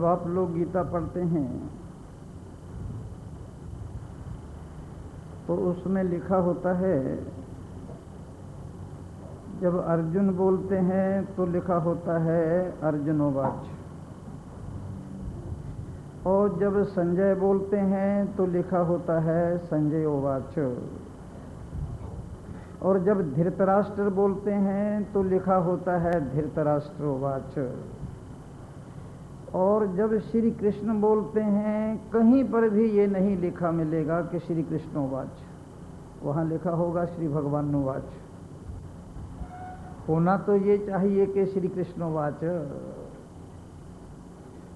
A: जब आप लोग गीता पढ़ते हैं तो उसमें लिखा होता है, जब अर्जुन बोलते हैं तो लिखा होता है अर्जुनोवाच, और जब संजय बोलते हैं तो लिखा होता है संजयोवाच, और जब धृतराष्ट्र बोलते हैं तो लिखा होता है धृतराष्ट्रोवाच, और जब श्री कृष्ण बोलते हैं कहीं पर भी ये नहीं लिखा मिलेगा कि श्री कृष्णोवाच, वहाँ लिखा होगा श्री भगवानोवाच। होना तो ये चाहिए कि श्री कृष्णोवाच।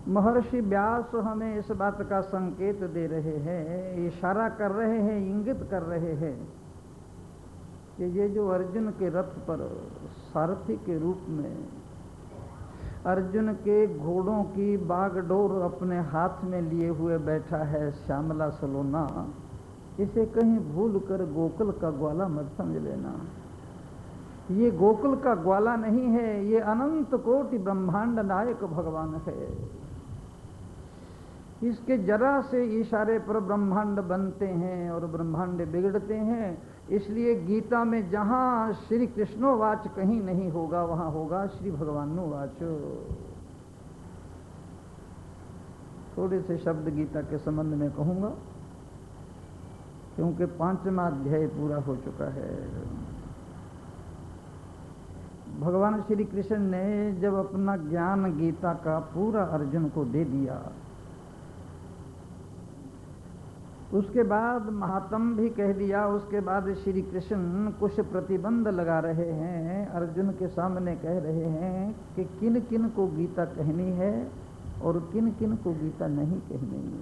A: महर्षि व्यास हमें इस बात का संकेत दे रहे हैं, इशारा कर रहे हैं, इंगित कर रहे हैं कि ये जो अर्जुन के रथ पर सारथी के रूप में अर्जुन के घोड़ों की बागडोर अपने हाथ में लिए हुए बैठा है श्यामला सलोना, इसे कहीं भूल कर गोकुल का ग्वाला मत समझ लेना। ये गोकुल का ग्वाला नहीं है, ये अनंत कोटि ब्रह्मांड नायक भगवान है। इसके जरा से इशारे पर ब्रह्मांड बनते हैं और ब्रह्मांड बिगड़ते हैं। इसलिए गीता में जहां श्री कृष्णोवाच कहीं नहीं होगा, वहां होगा श्री भगवानोवाच। थोड़े से शब्द गीता के संबंध में कहूंगा, क्योंकि 5वां अध्याय पूरा हो चुका है। भगवान श्री कृष्ण ने जब अपना ज्ञान गीता का पूरा अर्जुन को दे दिया, उसके बाद महात्म भी कह दिया, उसके बाद श्री कृष्ण कुछ प्रतिबंध लगा रहे हैं, अर्जुन के सामने कह रहे हैं कि किन किन को गीता कहनी है और किन किन को गीता नहीं कहनी है।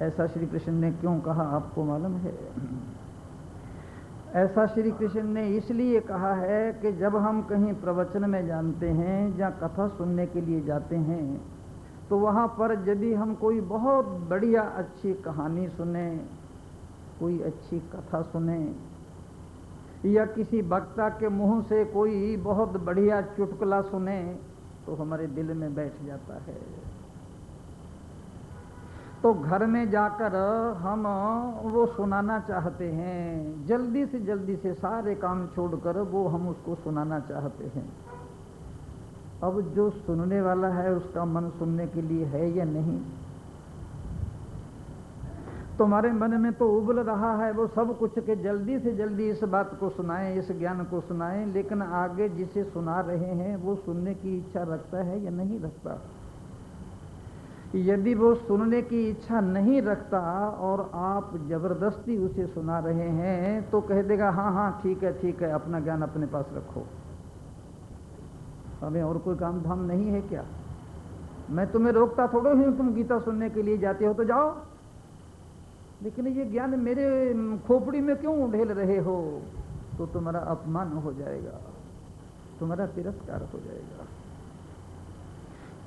A: ऐसा श्री कृष्ण ने क्यों कहा आपको मालूम है? ऐसा श्री कृष्ण ने इसलिए कहा है कि जब हम कहीं प्रवचन में जानते हैं, जहाँ कथा सुनने के लिए जाते हैं, तो वहाँ पर यदि हम कोई बहुत बढ़िया अच्छी कहानी सुने, कोई अच्छी कथा सुने, या किसी वक्ता के मुंह से कोई बहुत बढ़िया चुटकुला सुने, तो हमारे दिल में बैठ जाता है। तो घर में जाकर हम वो सुनाना चाहते हैं, जल्दी से सारे काम छोड़कर वो हम उसको सुनाना चाहते हैं। अब जो सुनने वाला है उसका मन सुनने के लिए है या नहीं? तुम्हारे मन में तो उबल रहा है वो सब कुछ के जल्दी से जल्दी इस बात को सुनाएं, इस ज्ञान को सुनाएं, लेकिन आगे जिसे सुना रहे हैं वो सुनने की इच्छा रखता है या नहीं रखता? यदि वो सुनने की इच्छा नहीं रखता और आप जबरदस्ती उसे सुना रहे हैं, तो कह देगा हाँ ठीक है, अपना ज्ञान अपने पास रखो, हमें और कोई काम धाम नहीं है क्या? मैं तुम्हें रोकता थोड़ा ही, तुम गीता सुनने के लिए जाते हो तो जाओ, लेकिन ये ज्ञान मेरे खोपड़ी में क्यों ढेल रहे हो? तो तुम्हारा अपमान हो जाएगा, तुम्हारा तिरस्कार हो जाएगा,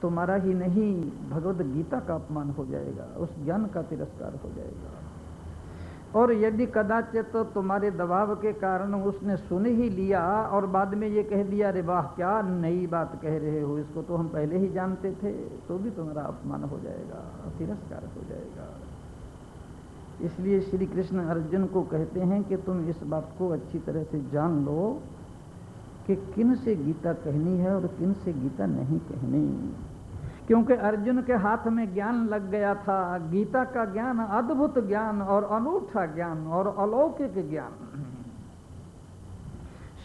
A: तुम्हारा ही नहीं भगवद गीता का अपमान हो जाएगा, उस ज्ञान का तिरस्कार हो जाएगा। और यदि कदाचित तो तुम्हारे दबाव के कारण उसने सुन ही लिया और बाद में ये कह दिया, अरे वाह क्या नई बात कह रहे हो, इसको तो हम पहले ही जानते थे, तो भी तुम्हारा अपमान हो जाएगा, तिरस्कार हो जाएगा। इसलिए श्री कृष्ण अर्जुन को कहते हैं कि तुम इस बात को अच्छी तरह से जान लो कि किन से गीता कहनी है और किन से गीता नहीं कहनी, क्योंकि अर्जुन के हाथ में ज्ञान लग गया था। गीता का ज्ञान अद्भुत ज्ञान और अनूठा ज्ञान और अलौकिक ज्ञान।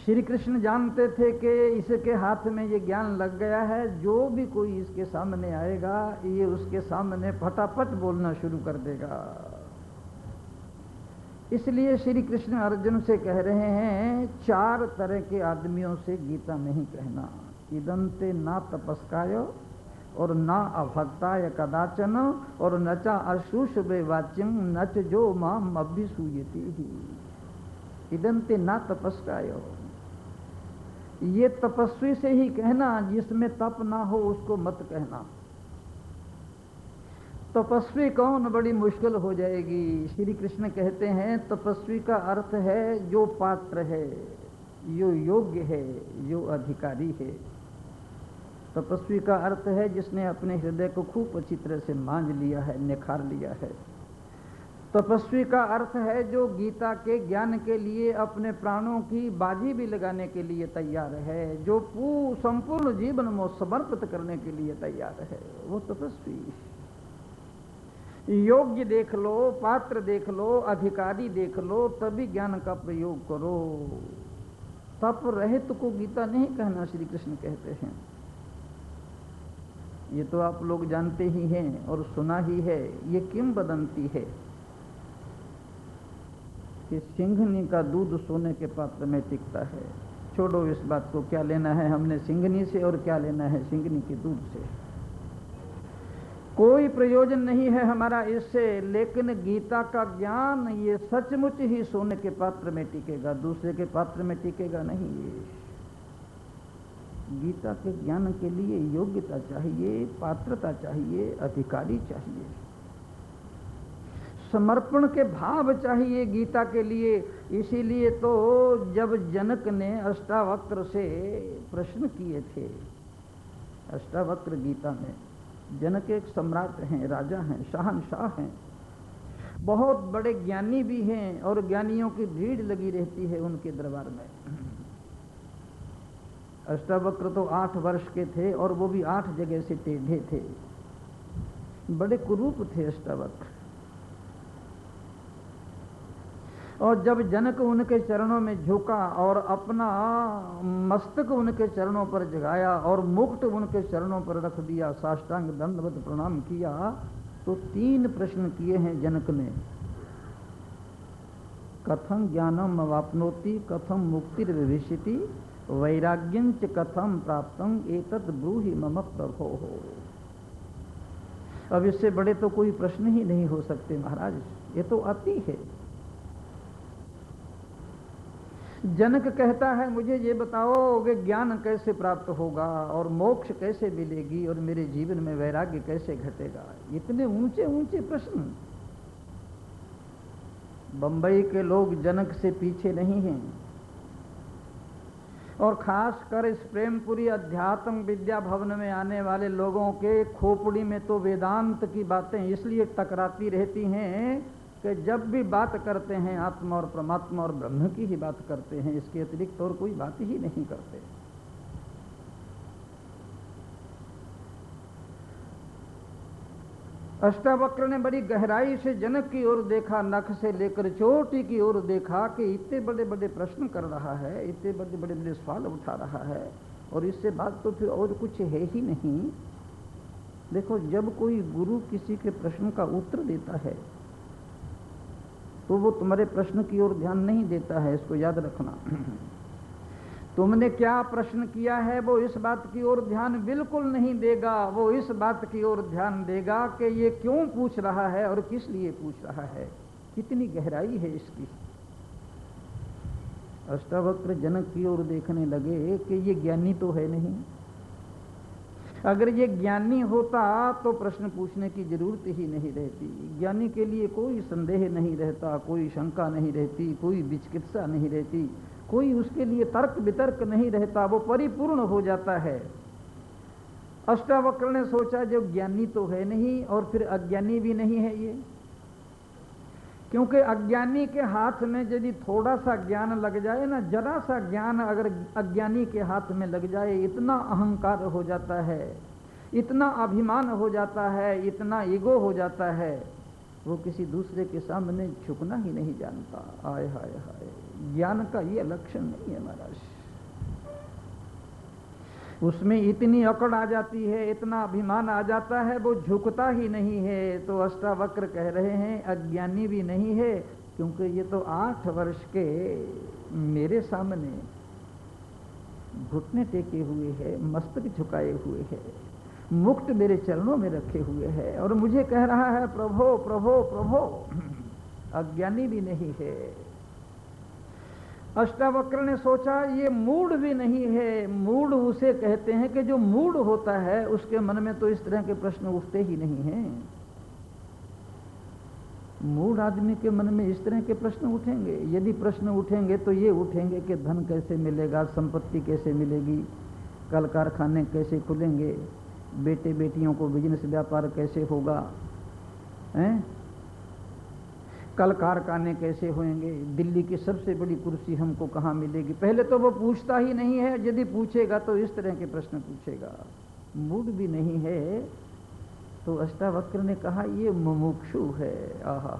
A: श्री कृष्ण जानते थे कि इसके हाथ में ये ज्ञान लग गया है, जो भी कोई इसके सामने आएगा ये उसके सामने फटाफट बोलना शुरू कर देगा। इसलिए श्री कृष्ण अर्जुन से कह रहे हैं, 4 तरह के आदमियों से गीता नहीं कहना। इदंते ना तपस्काय और ना अभक्ताय कदाचन और नचा अशुष्वे वाच्यम नच जो माम अभ्यसूयति ही। इदंते ना तपस्काय, ये तपस्वी से ही कहना, जिसमें तप ना हो उसको मत कहना। तपस्वी कौन, बड़ी मुश्किल हो जाएगी। श्री कृष्ण कहते हैं तपस्वी का अर्थ है जो पात्र है, जो योग्य है, जो अधिकारी है। तपस्वी का अर्थ है जिसने अपने हृदय को खूब अच्छी तरह से मांझ लिया है, निखार लिया है। तपस्वी का अर्थ है जो गीता के ज्ञान के लिए अपने प्राणों की बाजी भी लगाने के लिए तैयार है, जो संपूर्ण जीवन में समर्पित करने के लिए तैयार है, वो तपस्वी। योग्य देख लो, पात्र देख लो, अधिकारी देख लो, तभी ज्ञान का प्रयोग करो। तप रहित को गीता नहीं कहना, श्री कृष्ण कहते हैं। ये तो आप लोग जानते ही हैं और सुना ही है। ये किंवदंती है कि सिंघनी का दूध सोने के पात्र में टिकता है। छोड़ो इस बात को, क्या लेना है हमने सिंघनी से और क्या लेना है सिंघनी के दूध से। कोई प्रयोजन नहीं है हमारा इससे। लेकिन गीता का ज्ञान ये सचमुच ही सोने के पात्र में टिकेगा, दूसरे के पात्र में टिकेगा नहीं। ये गीता के ज्ञान के लिए योग्यता चाहिए, पात्रता चाहिए, अधिकारी चाहिए, समर्पण के भाव चाहिए गीता के लिए। इसीलिए तो जब जनक ने अष्टावक्र से प्रश्न किए थे, अष्टावक्र गीता में, जनक एक सम्राट हैं, राजा हैं, शहंशाह हैं, बहुत बड़े ज्ञानी भी हैं और ज्ञानियों की भीड़ लगी रहती है उनके दरबार में। अष्टावक्र तो 8 वर्ष के थे और वो भी 8 जगह से टेढ़े थे, बड़े कुरूप थे अष्टावक्र। और जब जनक उनके चरणों में झुका और अपना मस्तक उनके चरणों पर जगाया और मुकुट उनके चरणों पर रख दिया, साष्टांग दंडवत प्रणाम किया, तो 3 प्रश्न किए हैं जनक ने। कथं ज्ञानम अवाप्नोति, कथं मुक्तिर्भविष्यति, वैराग्यंच कथम प्राप्तं एतत् ब्रूहि मम प्रभो हो। अब इससे बड़े तो कोई प्रश्न ही नहीं हो सकते महाराज, ये तो अति है। जनक कहता है मुझे ये बताओ कि ज्ञान कैसे प्राप्त होगा और मोक्ष कैसे मिलेगी और मेरे जीवन में वैराग्य कैसे घटेगा। इतने ऊंचे ऊंचे प्रश्न। बंबई के लोग जनक से पीछे नहीं हैं, और खासकर इस प्रेमपुरी अध्यात्म विद्या भवन में आने वाले लोगों के खोपड़ी में तो वेदांत की बातें इसलिए टकराती रहती हैं कि जब भी बात करते हैं आत्मा और परमात्मा और ब्रह्म की ही बात करते हैं, इसके अतिरिक्त और कोई बात ही नहीं करते। अष्टावक्र ने बड़ी गहराई से जनक की ओर देखा, नख से लेकर चोटी की ओर देखा कि इतने बड़े बड़े प्रश्न कर रहा है, इतने बड़े बड़े बड़े सवाल उठा रहा है, और इससे बात तो फिर और कुछ है ही नहीं। देखो, जब कोई गुरु किसी के प्रश्न का उत्तर देता है तो वो तुम्हारे प्रश्न की ओर ध्यान नहीं देता है, इसको याद रखना। तुमने क्या प्रश्न किया है वो इस बात की ओर ध्यान बिल्कुल नहीं देगा। वो इस बात की ओर ध्यान देगा कि ये क्यों पूछ रहा है और किस लिए पूछ रहा है, कितनी गहराई है इसकी। अष्टावक्र जनक की ओर देखने लगे कि ये ज्ञानी तो है नहीं। अगर ये ज्ञानी होता तो प्रश्न पूछने की जरूरत ही नहीं रहती। ज्ञानी के लिए कोई संदेह नहीं रहता, कोई शंका नहीं रहती, कोई विचिकित्सा नहीं रहती, कोई उसके लिए तर्क वितर्क नहीं रहता, वो परिपूर्ण हो जाता है। अष्टावक्र ने सोचा जो ज्ञानी तो है नहीं और फिर अज्ञानी भी नहीं है ये, क्योंकि अज्ञानी के हाथ में यदि थोड़ा सा ज्ञान लग जाए ना, जरा सा ज्ञान अगर अज्ञानी के हाथ में लग जाए, इतना अहंकार हो जाता है, इतना अभिमान हो जाता है, इतना ईगो हो जाता है, वो किसी दूसरे के सामने झुकना ही नहीं जानता। आय हाय हाय, ज्ञान का ये लक्षण नहीं है महाराज। उसमें इतनी अकड़ आ जाती है, इतना अभिमान आ जाता है, वो झुकता ही नहीं है। तो अष्टावक्र कह रहे हैं अज्ञानी भी नहीं है, क्योंकि ये तो 8 वर्ष के मेरे सामने घुटने टेके हुए है, मस्तक झुकाए हुए है, मुकुट मेरे चरणों में रखे हुए है और मुझे कह रहा है प्रभो प्रभो प्रभो। अज्ञानी भी नहीं है। अष्टावक्र ने सोचा ये मूढ़ भी नहीं है। मूढ़ उसे कहते हैं कि जो मूढ़ होता है उसके मन में तो इस तरह के प्रश्न उठते ही नहीं हैं। मूढ़ आदमी के मन में इस तरह के प्रश्न उठेंगे? यदि प्रश्न उठेंगे तो ये उठेंगे कि धन कैसे मिलेगा, संपत्ति कैसे मिलेगी, कल कारखाने कैसे खुलेंगे, बेटे बेटियों को बिजनेस व्यापार कैसे होगा, हैं? कल कारखाने कैसे होंगे, दिल्ली की सबसे बड़ी कुर्सी हमको कहाँ मिलेगी। पहले तो वो पूछता ही नहीं है, यदि पूछेगा तो इस तरह के प्रश्न पूछेगा। मूड भी नहीं है तो अष्टावक्र ने कहा ये मुमुक्षु है। आहा,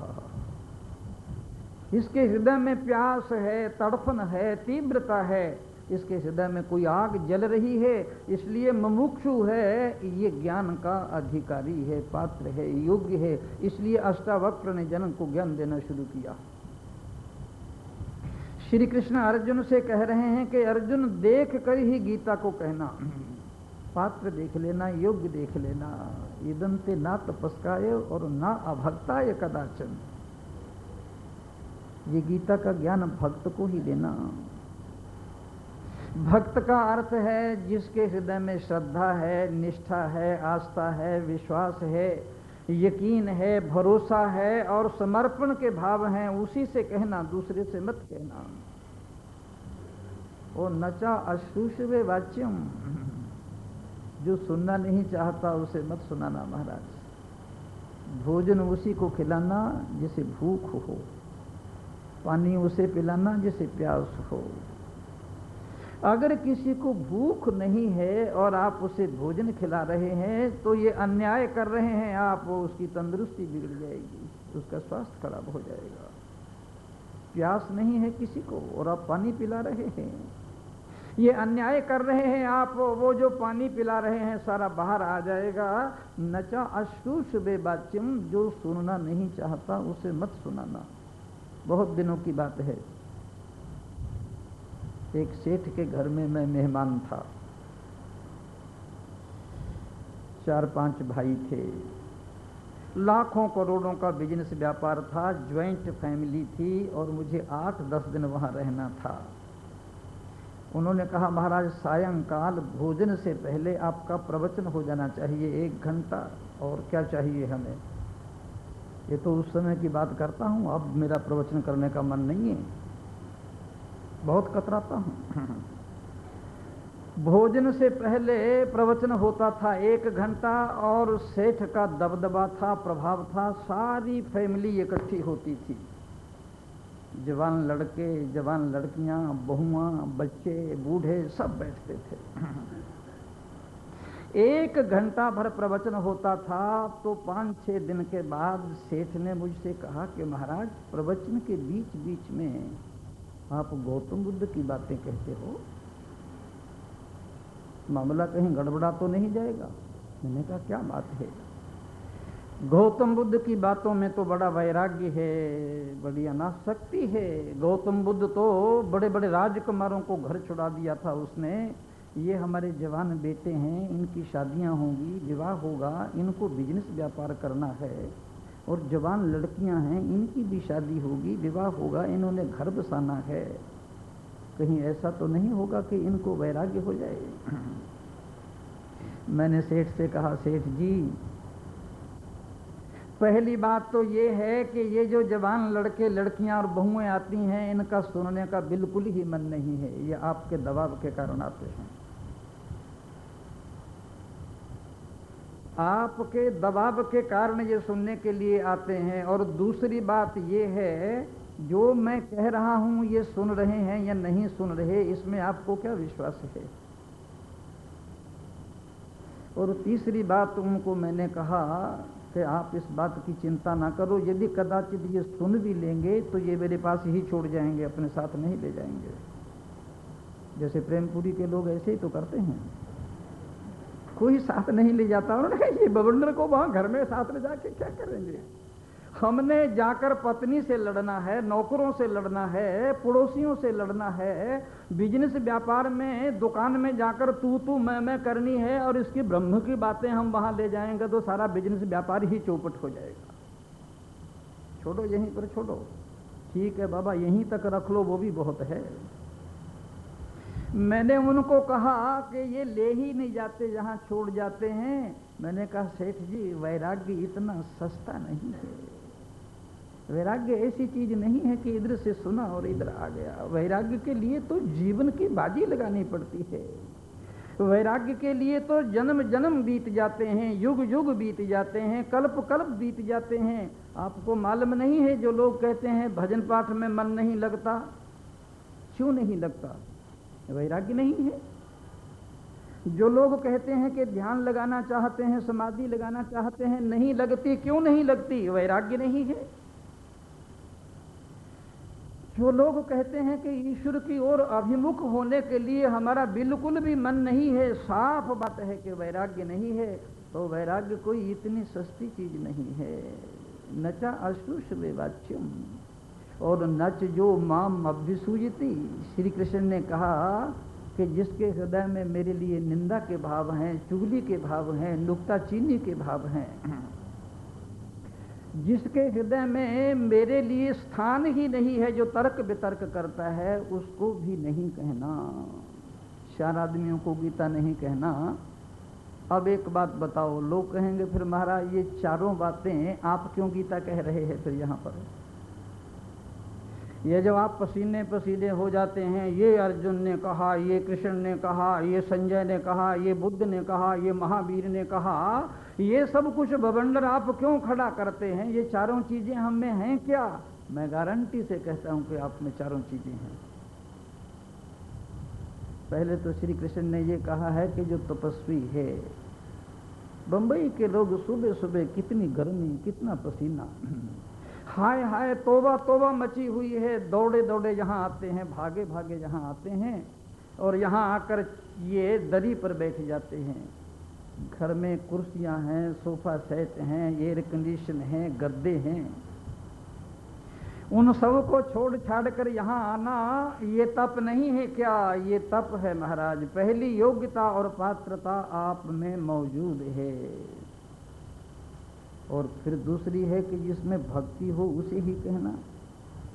A: इसके हृदय में प्यास है, तड़फन है, तीव्रता है, इसके हृदय में कोई आग जल रही है, इसलिए मुमुक्षु है, ये ज्ञान का अधिकारी है, पात्र है, योग्य है। इसलिए अष्टावक्र ने जनक को ज्ञान देना शुरू किया। श्री कृष्ण अर्जुन से कह रहे हैं कि अर्जुन देख कर ही गीता को कहना, पात्र देख लेना, योग्य देख लेना। इदंते ना तपस्काय और ना अभक्ताय कदाचन। ये गीता का ज्ञान भक्त को ही देना। भक्त का अर्थ है जिसके हृदय में श्रद्धा है, निष्ठा है, आस्था है, विश्वास है, यकीन है, भरोसा है और समर्पण के भाव हैं, उसी से कहना, दूसरे से मत कहना। और नचा अश्रुषवे वाच्यम, जो सुनना नहीं चाहता उसे मत सुनाना महाराज। भोजन उसी को खिलाना जिसे भूख हो, पानी उसे पिलाना जिसे प्यास हो। अगर किसी को भूख नहीं है और आप उसे भोजन खिला रहे हैं तो ये अन्याय कर रहे हैं आप, उसकी तंदुरुस्ती बिगड़ जाएगी, उसका स्वास्थ्य खराब हो जाएगा। प्यास नहीं है किसी को और आप पानी पिला रहे हैं, ये अन्याय कर रहे हैं आप। वो जो पानी पिला रहे हैं सारा बाहर आ जाएगा। नचा अश्रुष बेबाच्यम, जो सुनना नहीं चाहता उसे मत सुनाना। बहुत दिनों की बात है, एक सेठ के घर में मैं मेहमान था। 4-5 भाई थे, लाखों करोड़ों का बिजनेस व्यापार था, ज्वाइंट फैमिली थी और मुझे 8-10 दिन वहां रहना था। उन्होंने कहा महाराज सायंकाल भोजन से पहले आपका प्रवचन हो जाना चाहिए 1 घंटा। और क्या चाहिए हमें, ये तो उस समय की बात करता हूँ, अब मेरा प्रवचन करने का मन नहीं है, बहुत कतराता हूँ। भोजन से पहले प्रवचन होता था 1 घंटा और सेठ का दबदबा था, प्रभाव था, सारी फैमिली इकट्ठी होती थी। जवान लड़के, जवान लड़कियां, बहुआं, बच्चे, बूढ़े सब बैठते थे। 1 घंटा भर प्रवचन होता था। तो 5-6 दिन के बाद सेठ ने मुझसे कहा कि महाराज प्रवचन के बीच बीच में आप गौतम बुद्ध की बातें कहते हो, मामला कहीं गड़बड़ा तो नहीं जाएगा। मैंने कहा क्या बात है। गौतम बुद्ध की बातों में तो बड़ा वैराग्य है, बड़ी अनासक्ति है। गौतम बुद्ध तो बड़े बड़े राजकुमारों को घर छुड़ा दिया था उसने। ये हमारे जवान बेटे हैं, इनकी शादियां होंगी, विवाह होगा, इनको बिजनेस व्यापार करना है। और जवान लड़कियां हैं, इनकी भी शादी होगी, विवाह होगा, इन्होंने घर बसाना है। कहीं ऐसा तो नहीं होगा कि इनको वैराग्य हो जाए। मैंने सेठ से कहा सेठ जी, पहली बात तो ये है कि ये जो जवान लड़के लड़कियां और बहुएं आती हैं, इनका सुनने का बिल्कुल ही मन नहीं है, ये आपके दबाव के कारण आते हैं। आपके दबाव के कारण ये सुनने के लिए आते हैं। और दूसरी बात ये है, जो मैं कह रहा हूं ये सुन रहे हैं या नहीं सुन रहे, इसमें आपको क्या विश्वास है। और तीसरी बात उनको मैंने कहा कि आप इस बात की चिंता ना करो, यदि कदाचित ये सुन भी लेंगे तो ये मेरे पास ही छोड़ जाएंगे, अपने साथ नहीं ले जाएंगे। जैसे प्रेमपुरी के लोग ऐसे ही तो करते हैं, कोई साथ नहीं ले जाता। उन्होंने कहा ये बवंडर को वहां घर में साथ ले जाके क्या करेंगे। हमने जाकर पत्नी से लड़ना है, नौकरों से लड़ना है, पड़ोसियों से लड़ना है, बिजनेस व्यापार में दुकान में जाकर तू मैं करनी है। और इसकी ब्रह्म की बातें हम वहां ले जाएंगे तो सारा बिजनेस व्यापार ही चौपट हो जाएगा। छोड़ो, यहीं पर छोड़ो। ठीक है बाबा, यहीं तक रख लो, वो भी बहुत है। मैंने उनको कहा कि ये ले ही नहीं जाते, जहां छोड़ जाते हैं। मैंने कहा सेठ जी, वैराग्य इतना सस्ता नहीं है। वैराग्य ऐसी चीज नहीं है कि इधर से सुना और इधर आ गया। वैराग्य के लिए तो जीवन की बाजी लगानी पड़ती है। वैराग्य के लिए तो जन्म जन्म बीत जाते हैं, युग युग बीत जाते हैं, कल्प कल्प बीत जाते हैं। आपको मालूम नहीं है, जो लोग कहते हैं भजन पाठ में मन नहीं लगता, क्यों नहीं लगता? वैराग्य नहीं है। जो लोग कहते हैं कि ध्यान लगाना चाहते हैं, समाधि लगाना चाहते हैं, नहीं लगती, क्यों नहीं लगती? वैराग्य नहीं है। जो लोग कहते हैं कि ईश्वर की ओर अभिमुख होने के लिए हमारा बिल्कुल भी मन नहीं है, साफ बात है कि वैराग्य नहीं है। तो वैराग्य कोई इतनी सस्ती चीज नहीं है। नचा अशुष विवाच्यम, और नच जो माम अभ्युसूयति। श्री कृष्ण ने कहा कि जिसके हृदय में मेरे लिए निंदा के भाव हैं, चुगली के भाव हैं, नुक्ताचीनी के भाव हैं, जिसके हृदय में मेरे लिए स्थान ही नहीं है, जो तर्क वितर्क करता है, उसको भी नहीं कहना। 4 आदमियों को गीता नहीं कहना। अब एक बात बताओ, लोग कहेंगे फिर महाराज ये चारों बातें आप क्यों गीता कह रहे हैं? फिर यहाँ पर ये जब आप पसीने पसीने हो जाते हैं, ये अर्जुन ने कहा, ये कृष्ण ने कहा, ये संजय ने कहा, ये बुद्ध ने कहा, ये महावीर ने कहा, ये सब कुछ बवंडर आप क्यों खड़ा करते हैं? ये चारों चीजें हम में हैं क्या? मैं गारंटी से कहता हूं कि आप में चारों चीजें हैं। पहले तो श्री कृष्ण ने ये कहा है कि जो तपस्वी है, बंबई के लोग सुबह सुबह कितनी गर्मी, कितना पसीना, हाय हाय तौबा तौबा मची हुई है, दौड़े दौड़े यहाँ आते हैं, भागे भागे यहाँ आते हैं, और यहाँ आकर ये दरी पर बैठ जाते हैं। घर में कुर्सियाँ हैं, सोफा सेट हैं, एयर कंडीशन हैं, गद्दे हैं, उन सब को छोड़ छाड़ कर यहाँ आना ये तप नहीं है क्या? ये तप है महाराज। पहली योग्यता और पात्रता आप में मौजूद है, और फिर दूसरी है कि जिसमें भक्ति हो उसे ही कहना।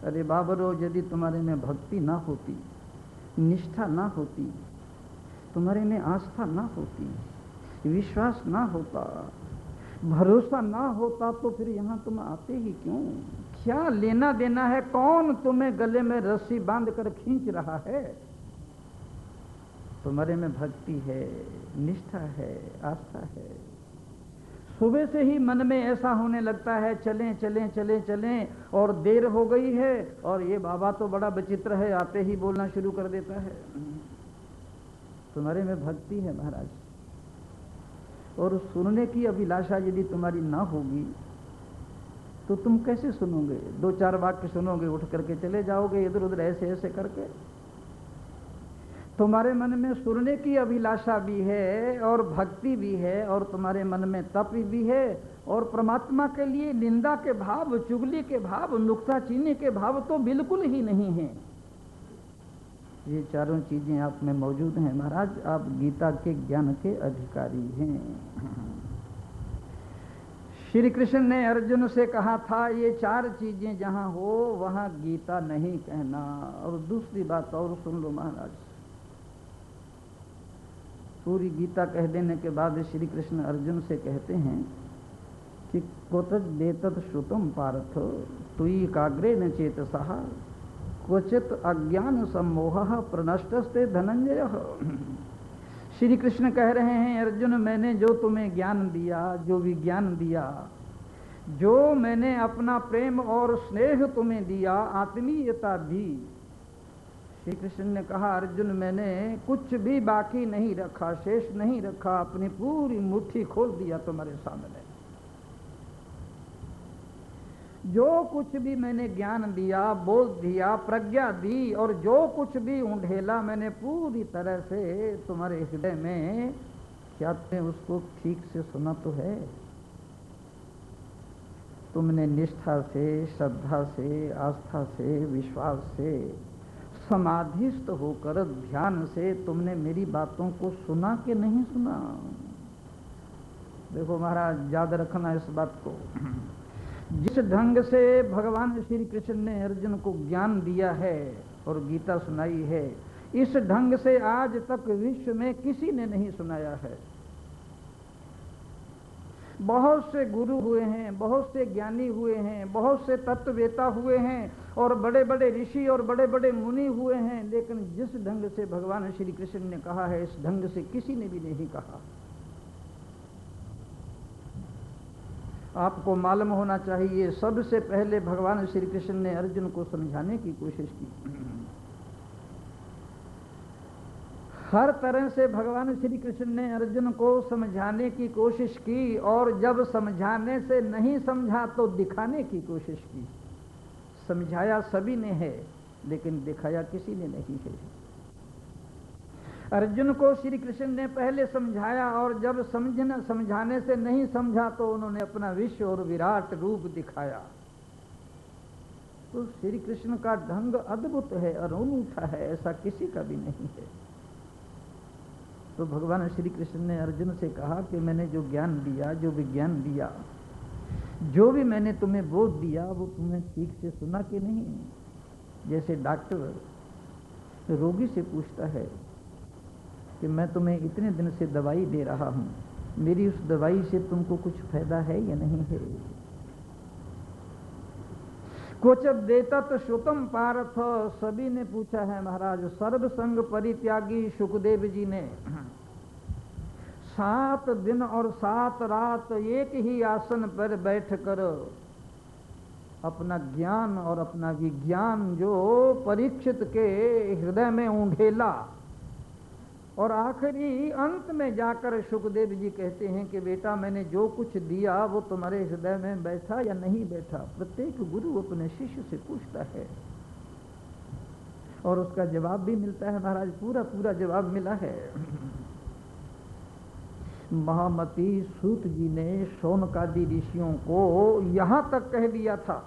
A: अरे बाबरो, यदि तुम्हारे में भक्ति ना होती, निष्ठा ना होती, तुम्हारे में आस्था ना होती, विश्वास ना होता, भरोसा ना होता, तो फिर यहाँ तुम आते ही क्यों? क्या लेना देना है? कौन तुम्हें गले में रस्सी बांध कर खींच रहा है? तुम्हारे में भक्ति है, निष्ठा है, आस्था है। सुबह से ही मन में ऐसा होने लगता है चलें चलें चलें चलें, और देर हो गई है, और ये बाबा तो बड़ा विचित्र है, आते ही बोलना शुरू कर देता है। तुम्हारे में भक्ति है महाराज, और सुनने की अभिलाषा यदि तुम्हारी ना होगी तो तुम कैसे सुनोगे? 2-4 वाक्य सुनोगे, उठ करके चले जाओगे इधर उधर ऐसे ऐसे करके। तुम्हारे मन में सुनने की अभिलाषा भी है, और भक्ति भी है, और तुम्हारे मन में तप भी है, और परमात्मा के लिए निंदा के भाव, चुगली के भाव, नुक्ताचीनी के भाव तो बिल्कुल ही नहीं है। ये चारों चीजें आप में मौजूद हैं महाराज। आप गीता के ज्ञान के अधिकारी हैं। श्री कृष्ण ने अर्जुन से कहा था ये 4 चीजें जहां हो वहां गीता नहीं कहना। और दूसरी बात और सुन लो महाराज, पूरी गीता कह देने के बाद श्री कृष्ण अर्जुन से कहते हैं कि क्वचित देतत् श्रुतम पार्थ तुयि एकाग्रेण चेतसः क्वचित अज्ञान सम्मोहः प्रनष्टस्ते धनंजय। श्री कृष्ण कह रहे हैं अर्जुन, मैंने जो तुम्हें ज्ञान दिया, जो विज्ञान दिया, जो मैंने अपना प्रेम और स्नेह तुम्हें दिया, आत्मीयता दी, श्री कृष्ण ने कहा अर्जुन मैंने कुछ भी बाकी नहीं रखा, शेष नहीं रखा, अपनी पूरी मुट्ठी खोल दिया तुम्हारे सामने। जो कुछ भी मैंने ज्ञान दिया, बोध दिया, प्रज्ञा दी, और जो कुछ भी उंडेला मैंने पूरी तरह से तुम्हारे हृदय में, क्या तुमने उसको ठीक से सुना तो है? तुमने निष्ठा से, श्रद्धा से, आस्था से, विश्वास से, समाधिस्थ होकर ध्यान से तुमने मेरी बातों को सुना कि नहीं सुना? देखो महाराज, याद रखना इस बात को। जिस ढंग से भगवान श्री कृष्ण ने अर्जुन को ज्ञान दिया है और गीता सुनाई है, इस ढंग से आज तक विश्व में किसी ने नहीं सुनाया है। बहुत से गुरु हुए हैं, बहुत से ज्ञानी हुए हैं, बहुत से तत्ववेता हुए हैं और बड़े बड़े ऋषि और बड़े बड़े मुनि हुए हैं, लेकिन जिस ढंग से भगवान श्री कृष्ण ने कहा है इस ढंग से किसी ने भी नहीं कहा। आपको मालूम होना चाहिए, सबसे पहले भगवान श्री कृष्ण ने अर्जुन को समझाने की कोशिश की। हर तरह से भगवान श्री कृष्ण ने अर्जुन को समझाने की कोशिश की, और जब समझाने से नहीं समझा तो दिखाने की कोशिश की। समझाया सभी ने है, लेकिन दिखाया किसी ने नहीं है। अर्जुन को श्री कृष्ण ने पहले समझाया, और जब समझाने से नहीं समझा तो उन्होंने अपना विश्व और विराट रूप दिखाया। तो श्री कृष्ण का ढंग अद्भुत है और अनूठा है, ऐसा किसी का भी नहीं है। तो भगवान श्री कृष्ण ने अर्जुन से कहा कि मैंने जो ज्ञान दिया, जो विज्ञान दिया, जो भी मैंने तुम्हें बोध दिया, वो तुमने ठीक से सुना कि नहीं। जैसे डॉक्टर रोगी से पूछता है कि मैं तुम्हें इतने दिन से दवाई दे रहा हूं, मेरी उस दवाई से तुमको कुछ फायदा है या नहीं है। क्वचित देतत् श्रुतम पार्थ, सभी ने पूछा है महाराज। सर्व संग परित्यागी सुखदेव जी ने 7 दिन और 7 रात एक ही आसन पर बैठकर अपना ज्ञान और अपना विज्ञान जो परीक्षित के हृदय में उंडेला, और आखिरी अंत में जाकर सुखदेव जी कहते हैं कि बेटा मैंने जो कुछ दिया वो तुम्हारे हृदय में बैठा या नहीं बैठा। प्रत्येक गुरु अपने शिष्य से पूछता है और उसका जवाब भी मिलता है महाराज, पूरा पूरा जवाब मिला है। महामती सूत जी ने शौनकादि ऋषियों को यहां तक कह दिया था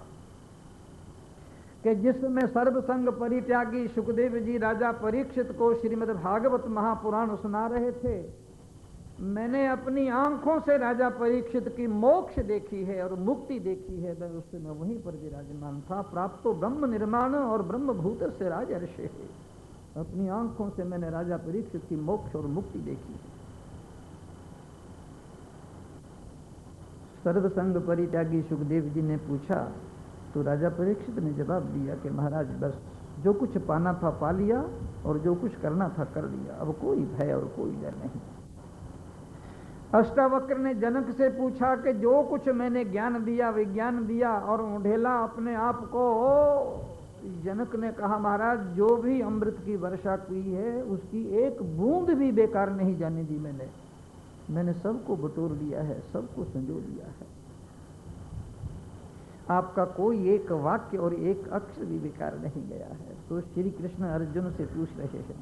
A: कि जिसमें सर्वसंग परित्यागी सुखदेव जी राजा परीक्षित को श्रीमद् भागवत महापुराण सुना रहे थे, मैंने अपनी आंखों से राजा परीक्षित की मोक्ष देखी है और मुक्ति देखी है। मैं उस समय वहीं पर विराजमान था। प्राप्तो ब्रह्म निर्माण और ब्रह्मभूत से राजर्षि है। अपनी आंखों से मैंने राजा परीक्षित की मोक्ष और मुक्ति देखी है। सर्वसंग परित्यागी सुखदेव जी ने पूछा, तो राजा परीक्षित ने जवाब दिया कि महाराज बस जो कुछ पाना था पा लिया और जो कुछ करना था कर लिया, अब कोई भय और कोई डर नहीं। अष्टावक्र ने जनक से पूछा कि जो कुछ मैंने ज्ञान दिया, विज्ञान दिया और उंडेला अपने आप को। जनक ने कहा महाराज जो भी अमृत की वर्षा की है उसकी एक बूंद भी बेकार नहीं जाने दी। मैंने सबको बटोर लिया है, सबको संजो लिया है। आपका कोई एक वाक्य और एक अक्षर भी बेकार नहीं गया है। तो श्री कृष्ण अर्जुन से पूछ रहे हैं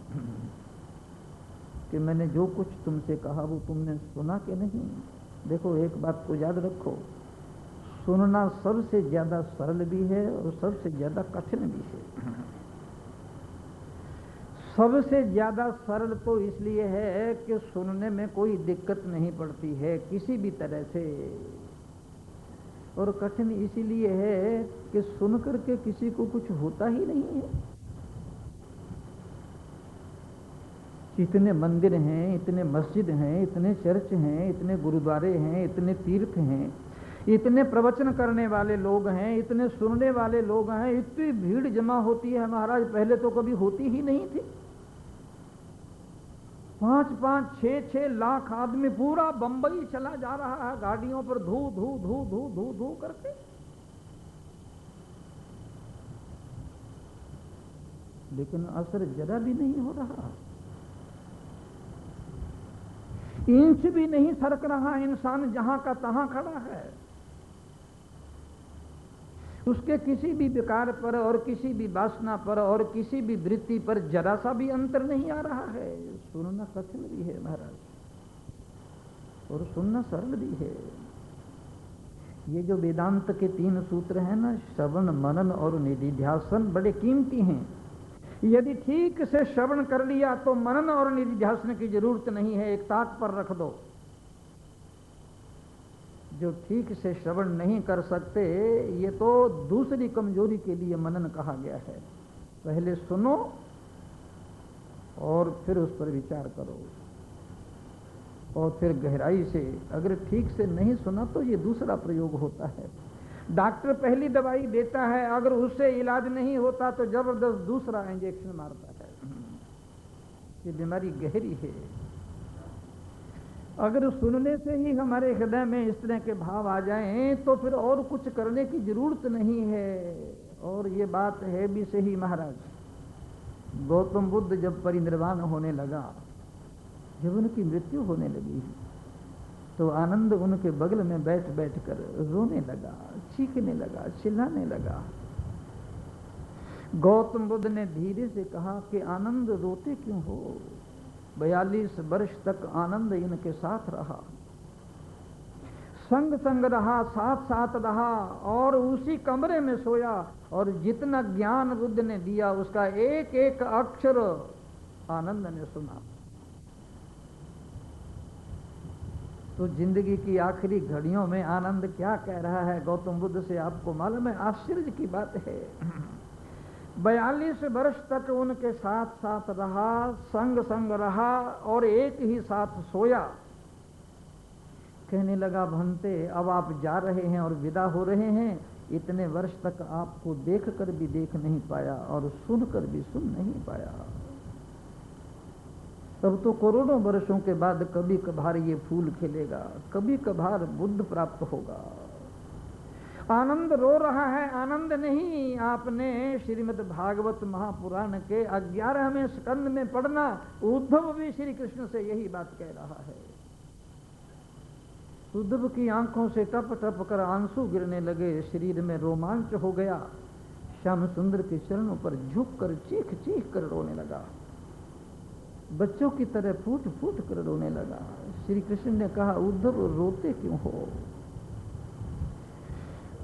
A: कि मैंने जो कुछ तुमसे कहा वो तुमने सुना कि नहीं। देखो एक बात को याद रखो, सुनना सबसे ज्यादा सरल भी है और सबसे ज्यादा कठिन भी है। सबसे ज्यादा सरल तो इसलिए है कि सुनने में कोई दिक्कत नहीं पड़ती है किसी भी तरह से, और कठिन इसीलिए है कि सुनकर के किसी को कुछ होता ही नहीं है। इतने मंदिर हैं, इतने मस्जिद हैं, इतने चर्च हैं, इतने गुरुद्वारे हैं, इतने तीर्थ हैं, इतने प्रवचन करने वाले लोग हैं, इतने सुनने वाले लोग हैं, इतनी भीड़ जमा होती है महाराज, पहले तो कभी होती ही नहीं थी। 5-5, 6-6 लाख आदमी पूरा बंबई चला जा रहा है गाड़ियों पर धू धू धू धू धू धू करके। लेकिन असर जरा भी नहीं हो रहा, इंच भी नहीं सरक रहा। इंसान जहां का तहां खड़ा है, उसके किसी भी विकार पर और किसी भी वासना पर और किसी भी वृत्ति पर जरा सा भी अंतर नहीं आ रहा है। सुनना कठिन भी है महाराज और सुनना सरल भी है। ये जो वेदांत के 3 सूत्र हैं ना, श्रवण मनन और निधिध्यासन, बड़े कीमती हैं। यदि ठीक से श्रवण कर लिया तो मनन और निधिध्यासन की जरूरत नहीं है, एक ताक पर रख दो। जो ठीक से श्रवण नहीं कर सकते, ये तो दूसरी कमजोरी के लिए मनन कहा गया है। पहले सुनो और फिर उस पर विचार करो। और फिर गहराई से, अगर ठीक से नहीं सुना तो ये दूसरा प्रयोग होता है। डॉक्टर पहली दवाई देता है, अगर उससे इलाज नहीं होता तो जबरदस्त दूसरा इंजेक्शन मारता है। ये बीमारी गहरी है। अगर सुनने से ही हमारे हृदय में इस तरह के भाव आ जाएं तो फिर और कुछ करने की जरूरत नहीं है। और ये बात है भी सही महाराज। गौतम बुद्ध जब परिनिर्वाण होने लगा, जब उनकी मृत्यु होने लगी, तो आनंद उनके बगल में बैठ बैठ कर रोने लगा, चीखने लगा, चिल्लाने लगा। गौतम बुद्ध ने धीरे से कहा कि आनंद रोते क्यों हो? 42 वर्ष तक आनंद इनके साथ रहा, संग संग रहा, साथ साथ रहा, और उसी कमरे में सोया, और जितना ज्ञान बुद्ध ने दिया उसका एक एक अक्षर आनंद ने सुना। तो जिंदगी की आखिरी घड़ियों में आनंद क्या कह रहा है गौतम बुद्ध से, आपको मालूम है? आश्चर्य की बात है। 42 वर्ष तक उनके साथ साथ रहा, संग संग रहा, और एक ही साथ सोया। कहने लगा, भंते अब आप जा रहे हैं और विदा हो रहे हैं, इतने वर्ष तक आपको देख कर भी देख नहीं पाया और सुन कर भी सुन नहीं पाया। तब तो करोड़ों वर्षों के बाद कभी कभार ये फूल खिलेगा, कभी कभार बुद्ध प्राप्त होगा। आनंद रो रहा है, आनंद नहीं। आपने श्रीमद् भागवत महापुराण के 11वें स्कंद में पढ़ना, उद्धव भी श्री कृष्ण से यही बात कह रहा है। उद्धव की आंखों से टप टप कर आंसू गिरने लगे, शरीर में रोमांच हो गया। श्याम सुंदर के चरणों पर झुक कर चीख चीख कर रोने लगा, बच्चों की तरह फूट फूट कर रोने लगा। श्री कृष्ण ने कहा, उद्धव रोते क्यों हो?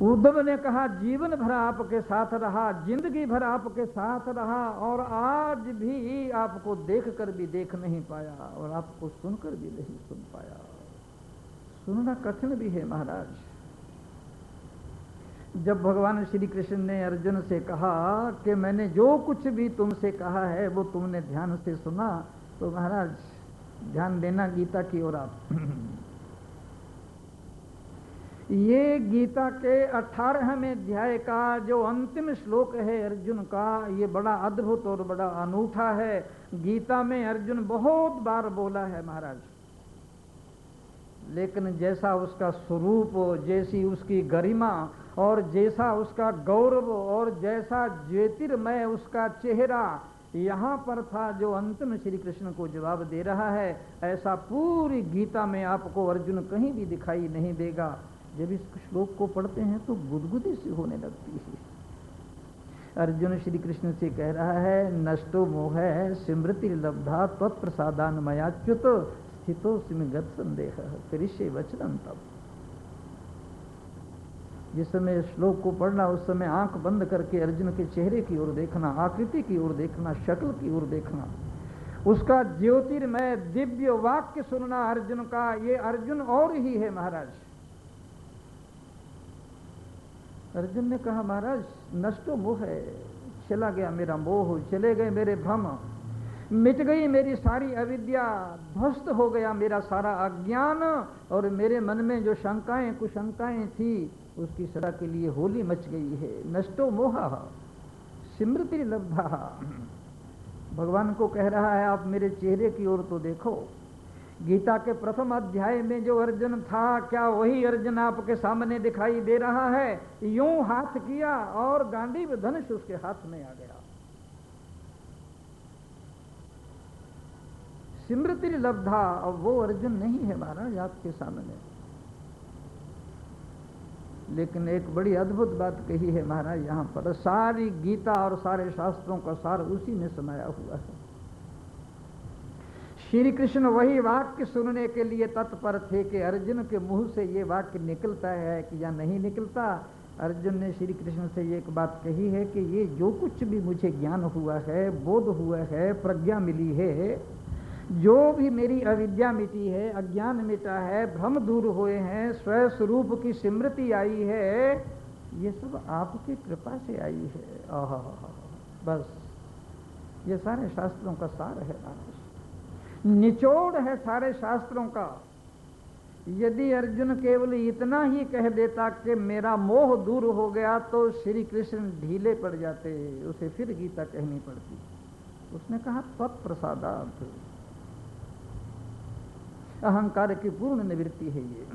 A: उद्धव ने कहा, जीवन भर आपके साथ रहा, जिंदगी भर आपके साथ रहा, और आज भी आपको देख कर भी देख नहीं पाया और आपको सुनकर भी नहीं सुन पाया। सुनना कठिन भी है महाराज। जब भगवान श्री कृष्ण ने अर्जुन से कहा कि मैंने जो कुछ भी तुमसे कहा है वो तुमने ध्यान से सुना, तो महाराज ध्यान देना गीता की ओर आप। ये गीता के 18वें अध्याय का जो अंतिम श्लोक है अर्जुन का, ये बड़ा अद्भुत और बड़ा अनूठा है। गीता में अर्जुन बहुत बार बोला है महाराज, लेकिन जैसा उसका स्वरूप, जैसी उसकी गरिमा, और जैसा उसका गौरव, और जैसा ज्योतिर्मय उसका चेहरा यहाँ पर था जो अंतिम श्री कृष्ण को जवाब दे रहा है, ऐसा पूरी गीता में आपको अर्जुन कहीं भी दिखाई नहीं देगा। जब इस श्लोक को पढ़ते हैं तो गुदगुदी सी होने लगती है। अर्जुन श्री कृष्ण से कह रहा है, नष्टो मोह स्मृति लब्धा त्वत्प्रसादान मयाच्युत स्थितोऽस्मि गत संदेह करिष्ये वचनं तब। जिस समय श्लोक को पढ़ना उस समय आंख बंद करके अर्जुन के चेहरे की ओर देखना, आकृति की ओर देखना, शक्ल की ओर देखना, उसका ज्योतिर्मय दिव्य वाक्य सुनना अर्जुन का। ये अर्जुन और ही है महाराज। अर्जुन ने कहा, महाराज नष्टो मोह है, चला गया मेरा मोह, चले गए मेरे भ्रम, मिट गई मेरी सारी अविद्या, ध्वस्त हो गया मेरा सारा अज्ञान, और मेरे मन में जो शंकाएं कुशंकाएं थी उसकी सदा के लिए होली मच गई है। नष्टो मोह स्मृति लब्धा। भगवान को कह रहा है, आप मेरे चेहरे की ओर तो देखो। गीता के प्रथम अध्याय में जो अर्जुन था, क्या वही अर्जुन आपके सामने दिखाई दे रहा है? यूं हाथ किया और गांडीव धनुष उसके हाथ में आ गया। स्मृति लब्धा, अब वो अर्जुन नहीं है महाराज आपके सामने। लेकिन एक बड़ी अद्भुत बात कही है महाराज यहाँ पर, सारी गीता और सारे शास्त्रों का सार उसी में समाया हुआ है। श्री कृष्ण वही वाक्य सुनने के लिए तत्पर थे कि अर्जुन के मुंह से ये वाक्य निकलता है कि या नहीं निकलता। अर्जुन ने श्री कृष्ण से ये एक बात कही है कि ये जो कुछ भी मुझे ज्ञान हुआ है, बोध हुआ है, प्रज्ञा मिली है, जो भी मेरी अविद्या मिटी है, अज्ञान मिटा है, भ्रम दूर हुए हैं, स्वयं स्वरूप की स्मृति आई है, ये सब आपकी कृपा से आई है। आहा, बस ये सारे शास्त्रों का सार है महाराज। निचोड़ है सारे शास्त्रों का। यदि अर्जुन केवल इतना ही कह देता कि मेरा मोह दूर हो गया तो श्री कृष्ण ढीले पड़ जाते, उसे फिर गीता कहनी पड़ती। उसने कहा तत्प्रसादात्, अहंकार की पूर्ण निवृत्ति है ये।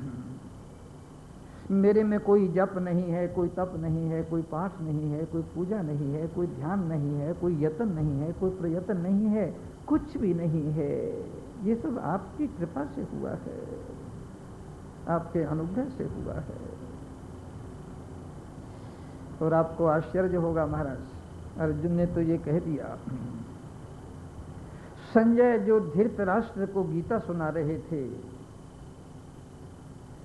A: मेरे में कोई जप नहीं है, कोई तप नहीं है, कोई पाठ नहीं है, कोई पूजा नहीं है, कोई ध्यान नहीं है, कोई यत्न नहीं है, कोई प्रयत्न नहीं है, कुछ भी नहीं है। ये सब आपकी कृपा से हुआ है, आपके अनुग्रह से हुआ है। और आपको आश्चर्य होगा महाराज, अर्जुन ने तो ये कह दिया। संजय जो धृतराष्ट्र को गीता सुना रहे थे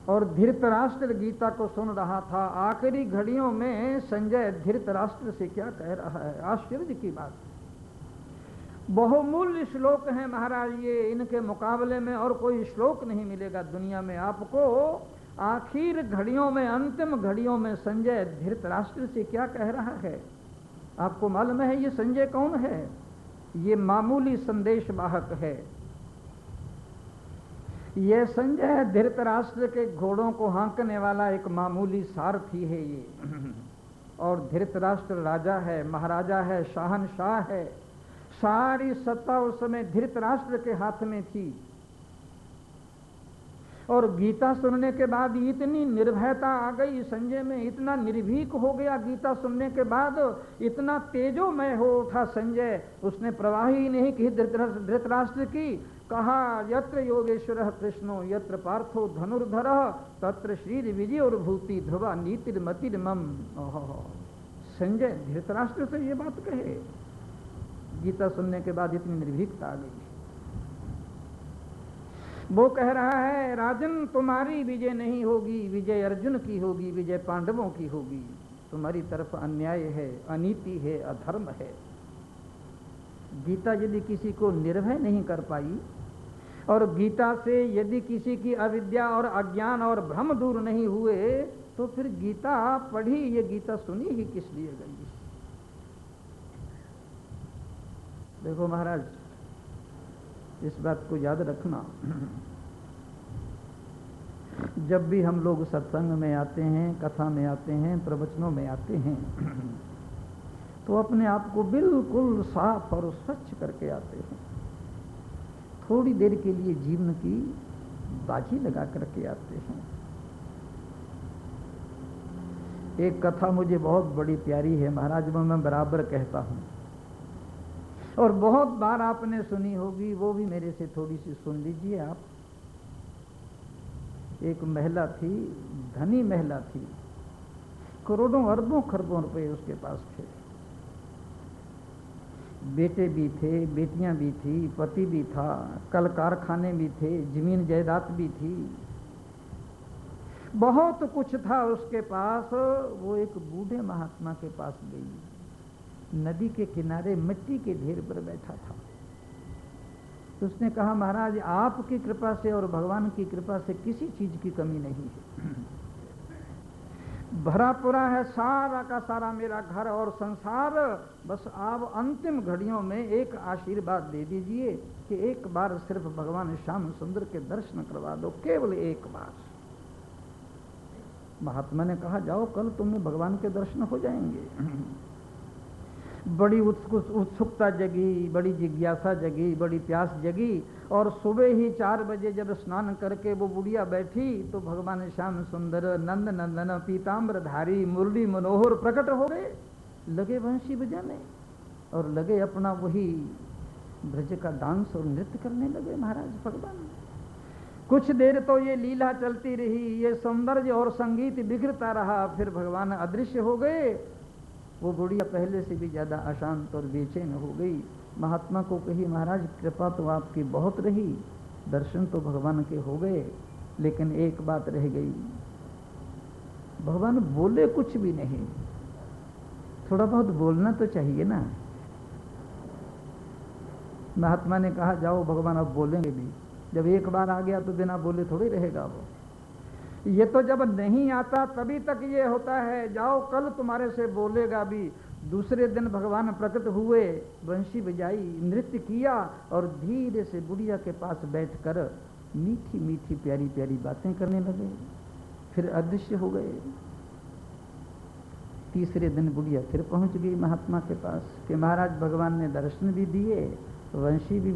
A: और धृतराष्ट्र गीता को सुन रहा था, आखिरी घड़ियों में संजय धृतराष्ट्र से क्या कह रहा है, आश्चर्य की बात। बहुमूल्य श्लोक हैं महाराज ये, इनके मुकाबले में और कोई श्लोक नहीं मिलेगा दुनिया में आपको। आखिर घड़ियों में, अंतिम घड़ियों में संजय धृतराष्ट्र से क्या कह रहा है आपको मालूम है? ये संजय कौन है? ये मामूली संदेश वाहक है। ये संजय धृतराष्ट्र के घोड़ों को हाँकने वाला एक मामूली सारथी है ये। और धृतराष्ट्र राजा है, महाराजा है, शाहनशाह है। सारी सत्ता उस समय धृतराष्ट्र के हाथ में थी। और गीता सुनने के बाद इतनी निर्भयता आ गई संजय में, इतना निर्भीक हो गया गीता सुनने के बाद, इतना तेजोमय हो उठा संजय। उसने प्रवाह ही नहीं की धृतराष्ट्र की। कहा यत्र योगेश्वर कृष्णो यत्र पार्थो धनुर्धर तत्र श्री विजय और भूति ध्रुवा नीतिर्मतिर्मम। संजय धृतराष्ट्र से ये बात कहे, गीता सुनने के बाद इतनी निर्भीकता आ गई। वो कह रहा है राजन तुम्हारी विजय नहीं होगी, विजय अर्जुन की होगी, विजय पांडवों की होगी। तुम्हारी तरफ अन्याय है, अनीति है, अधर्म है। गीता यदि किसी को निर्भय नहीं कर पाई और गीता से यदि किसी की अविद्या और अज्ञान और भ्रम दूर नहीं हुए तो फिर गीता पढ़ी, ये गीता सुनी ही किस लिए गई? देखो महाराज, इस बात को याद रखना, जब भी हम लोग सत्संग में आते हैं, कथा में आते हैं, प्रवचनों में आते हैं, तो अपने आप को बिल्कुल साफ और स्वच्छ करके आते हैं। थोड़ी देर के लिए जीवन की बाजी लगा करके आते हैं। एक कथा मुझे बहुत बड़ी प्यारी है महाराज, वो मैं बराबर कहता हूँ और बहुत बार आपने सुनी होगी, वो भी मेरे से थोड़ी सी सुन लीजिए आप। एक महिला थी, धनी महिला थी, करोड़ों अरबों खरबों रुपए उसके पास थे। बेटे भी थे, बेटियां भी थी, पति भी था, कल कारखाने भी थे, जमीन जायदाद भी थी, बहुत कुछ था उसके पास। वो एक बूढ़े महात्मा के पास गई, नदी के किनारे मिट्टी के ढेर पर बैठा था। तो उसने कहा महाराज आपकी कृपा से और भगवान की कृपा से किसी चीज की कमी नहीं है, भरा पूरा है सारा का सारा मेरा घर और संसार। बस आप अंतिम घड़ियों में एक आशीर्वाद दे दीजिए कि एक बार सिर्फ भगवान श्याम सुंदर के दर्शन करवा दो, केवल एक बार। महात्मा ने कहा जाओ, कल तुम्हें भगवान के दर्शन हो जाएंगे। बड़ी उत्सुकता जगी, बड़ी जिज्ञासा जगी, बड़ी प्यास जगी और सुबह ही 4 बजे जब स्नान करके वो बुढ़िया बैठी तो भगवान श्याम सुंदर नंद नंदन पीताम्बरधारी मुरली मनोहर प्रकट हो गए, लगे बंशी बजाने और लगे अपना वही ब्रज का डांस और नृत्य करने लगे महाराज भगवान। कुछ देर तो ये लीला चलती रही, ये सौंदर्य और संगीत बिखरता रहा, फिर भगवान अदृश्य हो गए। वो बुढ़िया पहले से भी ज्यादा अशांत और बेचैन हो गई। महात्मा को कही महाराज कृपा तो आपकी बहुत रही, दर्शन तो भगवान के हो गए, लेकिन एक बात रह गई, भगवान बोले कुछ भी नहीं। थोड़ा बहुत बोलना तो चाहिए ना। महात्मा ने कहा जाओ भगवान अब बोलेंगे भी, जब एक बार आ गया तो बिना बोले थोड़ी रहेगा वो। ये तो जब नहीं आता तभी तक ये होता है, जाओ कल तुम्हारे से बोलेगा भी। दूसरे दिन भगवान प्रकट हुए, बंशी बजाई, नृत्य किया और धीरे से बुढ़िया के पास बैठकर मीठी मीठी प्यारी प्यारी बातें करने लगे, फिर अदृश्य हो गए। तीसरे दिन बुढ़िया फिर पहुंच गई महात्मा के पास कि महाराज भगवान ने दर्शन भी दिए, वंशी भी